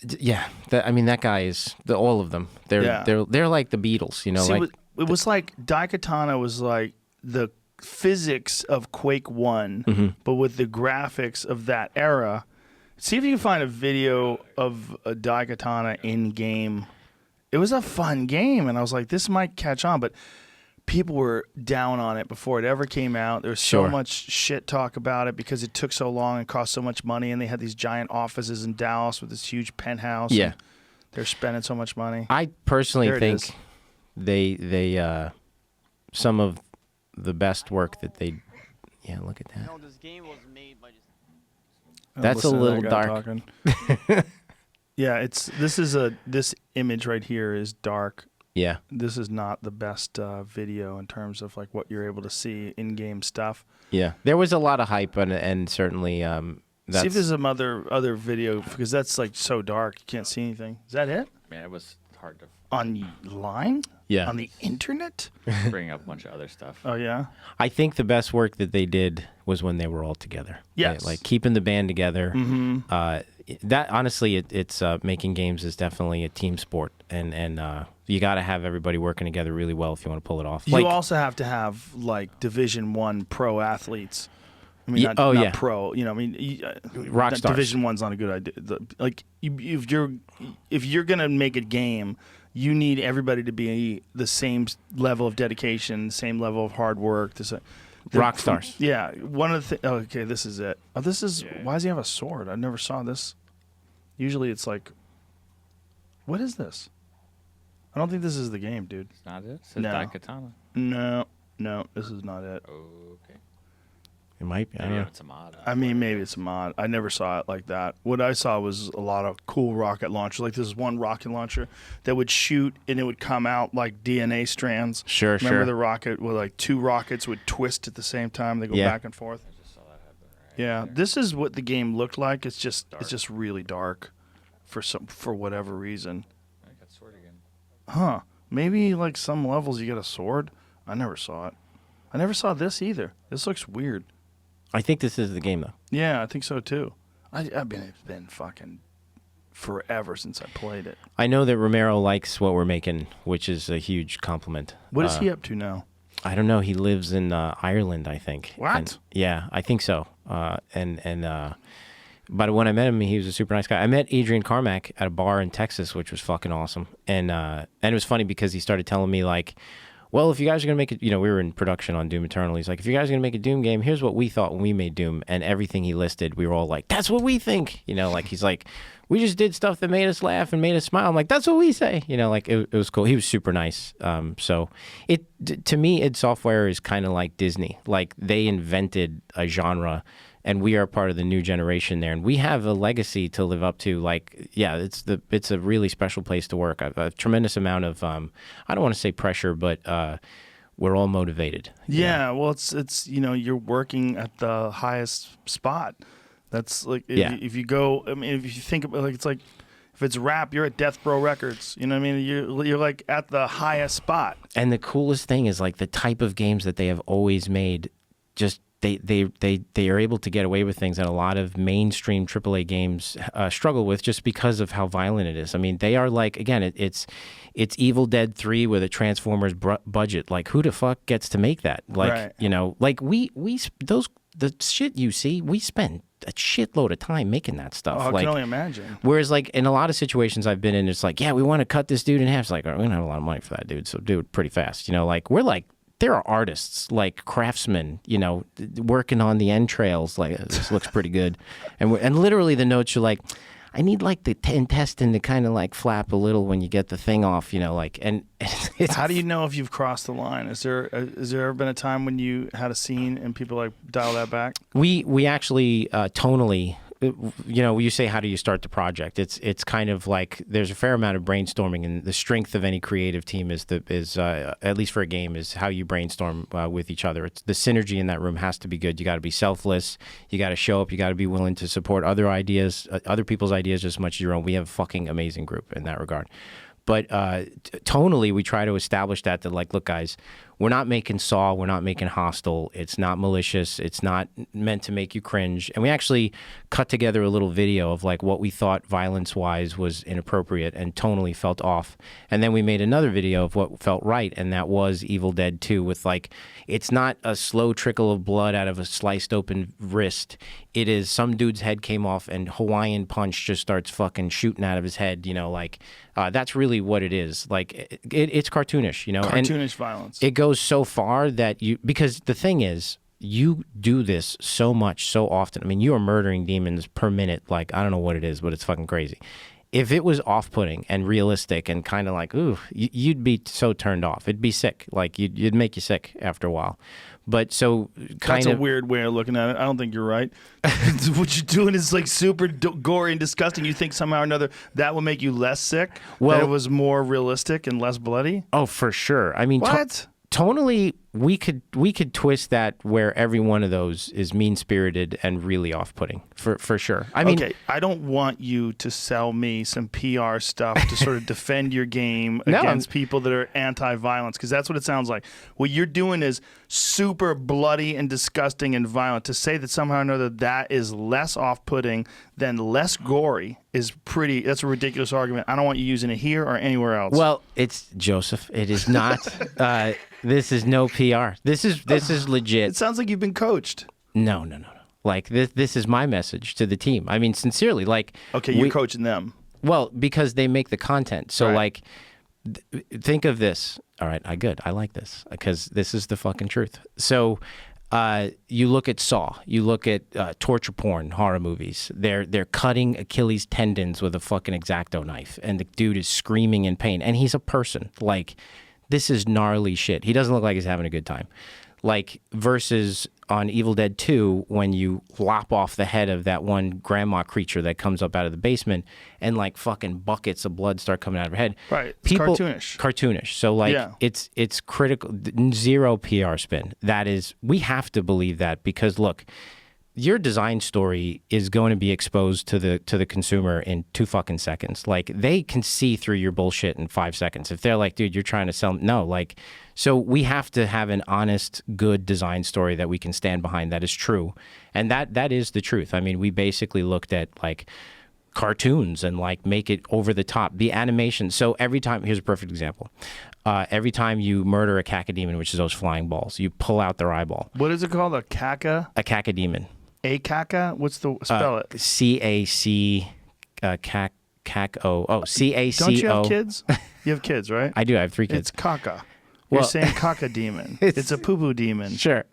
That guy is all of them. They're like the Beatles, See, it was like Daikatana was like the physics of Quake 1, but with the graphics of that era. See if you can find a video of a Daikatana in game. It was a fun game, and I was like, this might catch on, but people were down on it before it ever came out. There was so much shit talk about it because it took so long and cost so much money, and they had these giant offices in Dallas with this huge penthouse. Yeah. They're spending so much money. I personally think They some of the best work that they. Yeah, look at that. No, this game was made by just. That's a Listen to little that guy dark. talking. Yeah, this image right here is dark. Yeah. This is not the best video in terms of like what you're able to see in-game stuff. Yeah. There was a lot of hype and certainly that's See if there's some other video because that's like so dark you can't see anything. Is that it? Man, it was hard to Online? Yeah. On the internet? bring up a bunch of other stuff. Oh yeah. I think the best work that they did was when they were all together. Yes. Like keeping the band together. Mm-hmm. That honestly, it's making games is definitely a team sport, and you got to have everybody working together really well if you want to pull it off. You also have to have like Division I pro athletes. I mean, Yeah, not yeah. pro. You know, I mean, Rock stars. Division I's not a good idea. If you're gonna make a game, you need everybody to be the same level of dedication, same level of hard work. Rock stars. Yeah, one of the okay, this is it. Oh, this is why does he have a sword? I never saw this. Usually, it's like, what is this? I don't think this is the game, dude. It's not it? It says No. Daikatana. No, this is not it. Okay. It might be. I don't Maybe know. it's a mod. I mean, maybe it's a mod. I never saw it like that. What I saw was a lot of cool rocket launchers. Like this one rocket launcher that would shoot and it would come out like DNA strands. Sure, Remember sure. the rocket where like two rockets would twist at the same time? They go Yeah. back and forth. Yeah, this is what the game looked like. It's just really dark for whatever reason. I got sword again. Huh. Maybe like some levels you get a sword. I never saw it. I never saw this either. This looks weird. I think this is the game though. Yeah, I think so too. I mean, it's been fucking forever since I played it. I know that Romero likes what we're making, which is a huge compliment. What is he up to now? I don't know. He lives in Ireland, I think. What? And- yeah, I think so. But when I met him, he was a super nice guy. I met Adrian Carmack at a bar in Texas, which was fucking awesome. And it was funny because he started telling me like, well, if you guys are going to make it, we were in production on Doom Eternal. He's like, if you guys are going to make a Doom game, here's what we thought when we made Doom. And everything he listed, we were all like, that's what we think. Like he's like, we just did stuff that made us laugh and made us smile. I'm like, that's what we say. Like it was cool. He was super nice. So to me, id Software is kind of like Disney. Like they invented a genre and we are part of the new generation there. And we have a legacy to live up to. Like, yeah, it's a really special place to work. A tremendous amount of, I don't want to say pressure, but we're all motivated. Yeah, well, it's you're working at the highest spot. That's like if you go. I mean, if you think about it's like if it's rap, you're at Death Row Records. You know what I mean? You're like at the highest spot. And the coolest thing is like the type of games that they have always made. Just they are able to get away with things that a lot of mainstream AAA games struggle with just because of how violent it is. I mean, they are like, again, it's Evil Dead 3 with a Transformers budget. Like, who the fuck gets to make that? Like, Right. like the shit you see, we spend a shitload of time making that stuff. Oh, I like, can only imagine. whereas, like, in a lot of situations I've been in, it's like, yeah, we want to cut this dude in half. It's like, oh, we don't have a lot of money for that, dude, so do it pretty fast. Like, we're like, there are artists, like craftsmen, working on the entrails. Like, this looks pretty good. And literally the notes are like, I need like the intestine to kind of like flap a little when you get the thing off, like, and it's. How do you know if you've crossed the line? Is there ever been a time when you had a scene and people like dial that back? We actually tonally, you say how do you start the project? It's kind of like there's a fair amount of brainstorming, and the strength of any creative team is at least for a game is how you brainstorm with each other. It's the synergy in that room has to be good. You got to be selfless. You got to show up. You got to be willing to support other ideas, other people's ideas just as much as your own. We have a fucking amazing group in that regard. But tonally, we try to establish that like, look, guys, we're not making Saw, we're not making Hostile. It's not malicious. It's not meant to make you cringe. And we actually cut together a little video of like what we thought violence-wise was inappropriate and tonally felt off. And then we made another video of what felt right, and that was Evil Dead 2 with like, it's not a slow trickle of blood out of a sliced open wrist. It is some dude's head came off and Hawaiian Punch just starts fucking shooting out of his head, that's really what it is. Like, it's cartoonish, Cartoonish violence. It goes so far that because the thing is, you do this so much, so often. I mean, you are murdering demons per minute. Like, I don't know what it is, but it's fucking crazy. if it was off-putting and realistic and kind of like, ooh, you'd be so turned off. It'd be sick. Like, you'd make you sick after a while. But so That's a weird way of looking at it. I don't think you're right. What you're doing is like super gory and disgusting. You think somehow or another that will make you less sick? Well, that it was more realistic and less bloody? Oh, for sure. I mean, what? Tonally, we could twist that where every one of those is mean-spirited and really off-putting, for sure. I mean, okay, I don't want you to sell me some PR stuff to sort of defend your game against people that are anti-violence, because that's what it sounds like. What you're doing is super bloody and disgusting and violent. To say that somehow or another that is less off-putting than less gory is that's a ridiculous argument. I don't want you using it here or anywhere else. Well, it's Joseph. It is not. This is no PR. This is legit. It sounds like you've been coached. No. Like this is my message to the team. I mean, sincerely, like. Okay, you're coaching them. Well, because they make the content. So right. like, think of this. All right, I like this because this is the fucking truth. So. You look at Saw, you look at torture porn, horror movies. They're cutting Achilles tendons with a fucking X-Acto knife, and the dude is screaming in pain, and he's a person. Like, this is gnarly shit. He doesn't look like he's having a good time. Like, versus on Evil Dead 2, when you lop off the head of that one grandma creature that comes up out of the basement, and like fucking buckets of blood start coming out of her head. Right. It's cartoonish. Cartoonish. So like, it's critical. Zero PR spin. That is, we have to believe that because look, your design story is going to be exposed to the consumer in 2 fucking seconds. Like, they can see through your bullshit in 5 seconds. If they're like, dude, you're trying to sell. No, like, so we have to have an honest, good design story that we can stand behind that is true. And that is the truth. I mean, we basically looked at like cartoons and like make it over the top. The animation. So every time, here's a perfect example. Every time you murder a cacodemon, which is those flying balls, you pull out their eyeball. What is it called? A caca? A cacodemon. A caca? What's the spell it? C-A-C cac-o. Oh, C-A-C-O. Don't you have kids? You have kids, right? I do. I have 3 kids. It's caca. You're saying caca demon. It's a poo-poo demon. Sure.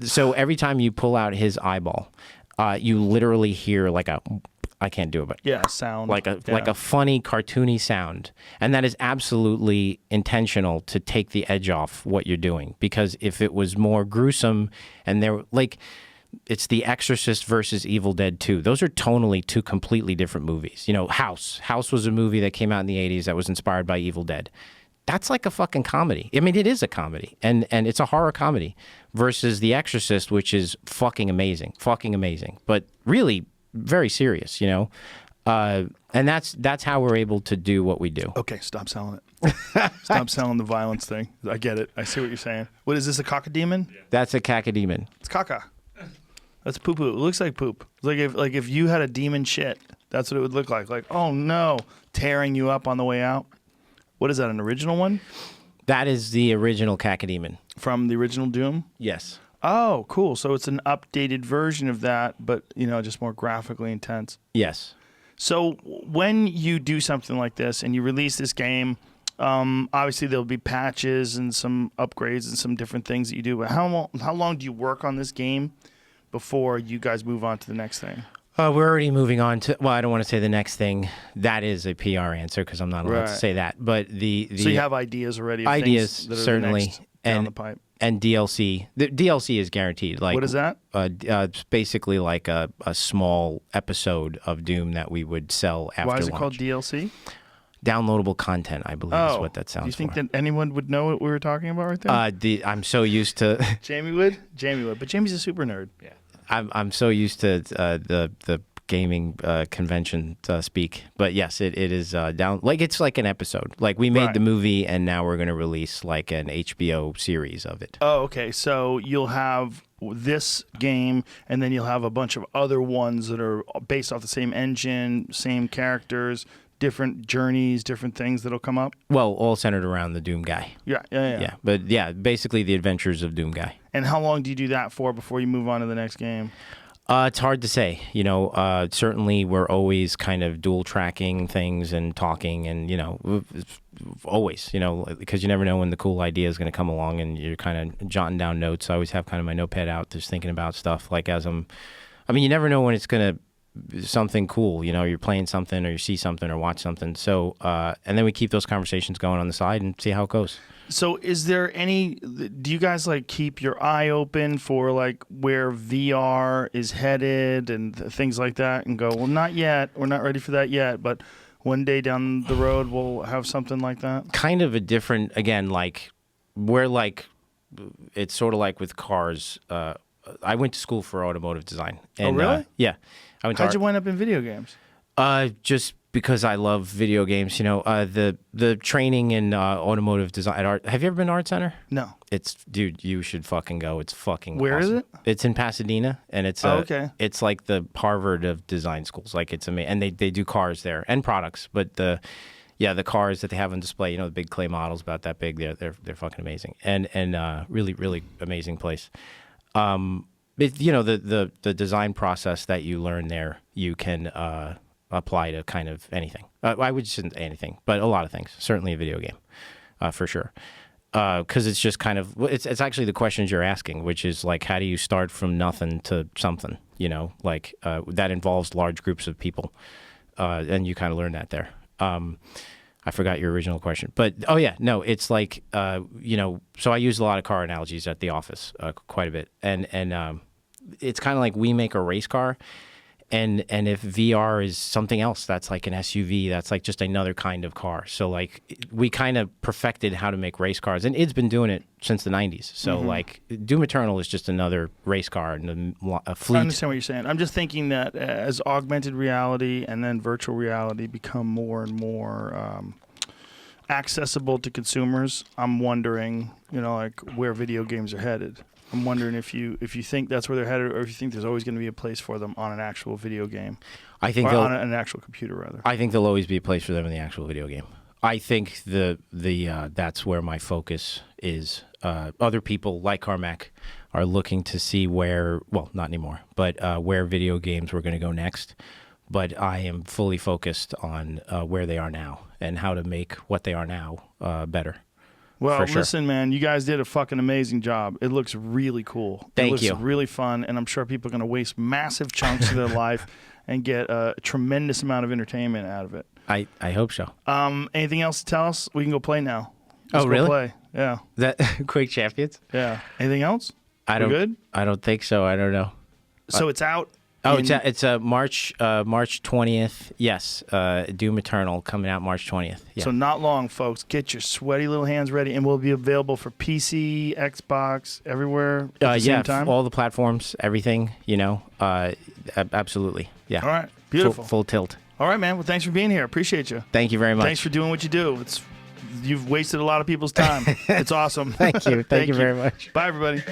So every time you pull out his eyeball, you literally hear like a, I can't do it, but sound like a funny cartoony sound, and that is absolutely intentional to take the edge off what you're doing. Because if it was more gruesome, and there like, it's The Exorcist versus Evil Dead 2. Those are tonally 2 completely different movies. You know, House was a movie that came out in the 80s that was inspired by Evil Dead. That's like a fucking comedy. I mean, it is a comedy, and it's a horror comedy versus The Exorcist, which is fucking amazing, but really very serious, you know? And that's how we're able to do what we do. Okay, stop selling it. Stop selling the violence thing. I get it. I see what you're saying. What is this, a cacodemon? Yeah. That's a cacodemon. It's caca. That's poo-poo. It looks like poop. It's like if you had a demon shit, that's what it would look like. Like, oh no, tearing you up on the way out. What is that, an original one? That is the original cacodemon. From the original Doom? Yes. Oh, cool. So it's an updated version of that, but, you know, just more graphically intense. Yes. So when you do something like this and you release this game, obviously there'll be patches and some upgrades and some different things that you do. But how long do you work on this game before you guys move on to the next thing? We're already moving on to, well, I don't want to say the next thing. That is a PR answer because I'm not allowed to say that. But the so you have ideas already? Of ideas, things that are certainly. down the pipe. And DLC. The DLC is guaranteed. Like, what is that? It's basically like a small episode of Doom that we would sell after launch. Why is it called DLC? Downloadable content, I believe is what that sounds for. Do you think that anyone would know what we were talking about right there? I'm so used to... Jamie would? Jamie would. But Jamie's a super nerd. Yeah. I'm so used to the gaming convention speak, but yes, it is down. Like, it's like an episode. Like, we made the movie, and now we're going to release like an HBO series of it. Oh, okay. So you'll have this game, and then you'll have a bunch of other ones that are based off the same engine, same characters, different journeys, different things that'll come up. Well, all centered around the Doom guy. Yeah. But yeah, basically the adventures of Doom guy. And how long do you do that for before you move on to the next game? It's hard to say. You know, certainly we're always kind of dual tracking things and talking, and, you know, always, you know, because you never know when the cool idea is going to come along, and you're kind of jotting down notes. I always have kind of my notepad out, just thinking about stuff. Like, you never know when it's going to something cool. You know, you're playing something or you see something or watch something. So, and then we keep those conversations going on the side and see how it goes. So is there do you guys like keep your eye open for like where VR is headed and things like that and go, well, not yet. We're not ready for that yet. But one day down the road, we'll have something like that. Kind of a different, again, like we're like, it's sort of like with cars. I went to school for automotive design. And, really? Yeah. I went How'd to you wind up in video games? just because I love video games, you know, the training in automotive design at art. Have you ever been to Art Center? No. Dude, you should fucking go. It's fucking Where is awesome. it? It's in Pasadena, and it's okay. It's like the Harvard of design schools. Like it's amazing, and they do cars there and products, but the cars that they have on display, you know, the big clay models about that big, they're fucking amazing, and really really amazing place. You know, the design process that you learn there, you can apply to kind of anything. I would shouldn't say anything, but a lot of things. Certainly a video game, for sure. Because it's just kind of it's actually the questions you're asking, which is like, how do you start from nothing to something? You know, like that involves large groups of people, and you kind of learn that there. I forgot your original question, but it's like you know. So I use a lot of car analogies at the office, quite a bit, and it's kind of like we make a race car. And if VR is something else, that's like an SUV, that's like just another kind of car. So like we kind of perfected how to make race cars, and it's been doing it since the 90s. So like Doom Eternal is just another race car and a fleet. I understand what you're saying. I'm just thinking that as augmented reality and then virtual reality become more and more accessible to consumers, I'm wondering, you know, like where video games are headed. I'm wondering if you think that's where they're headed, or if you think there's always going to be a place for them on an actual video game. I think on an actual computer, rather. I think there'll always be a place for them in the actual video game. I think that's where my focus is. Other people like Carmack are looking to see where, well, not anymore, but where video games were going to go next. But I am fully focused on where they are now and how to make what they are now better. Well, For sure. listen, man, you guys did a fucking amazing job. It looks really cool. Thank you. It looks really fun, and I'm sure people are going to waste massive chunks of their life and get a tremendous amount of entertainment out of it. I hope so. Anything else to tell us? We can go play now. Let's Oh, go really? Play. Yeah. That Quick Champions? Yeah. Anything else? I We're don't. good? I don't think so. I don't know. So it's out. Oh, in- it's March 20th. Yes, Doom Eternal coming out March 20th. Yeah. So not long, folks. Get your sweaty little hands ready, and we'll be available for PC, Xbox, everywhere at the same time. all the platforms, everything. You know, absolutely. Yeah. All right. Beautiful. Full tilt. All right, man. Well, thanks for being here. Appreciate you. Thank you very much. Thanks for doing what you do. You've wasted a lot of people's time. It's awesome. Thank you. Thank you very much. Bye, everybody.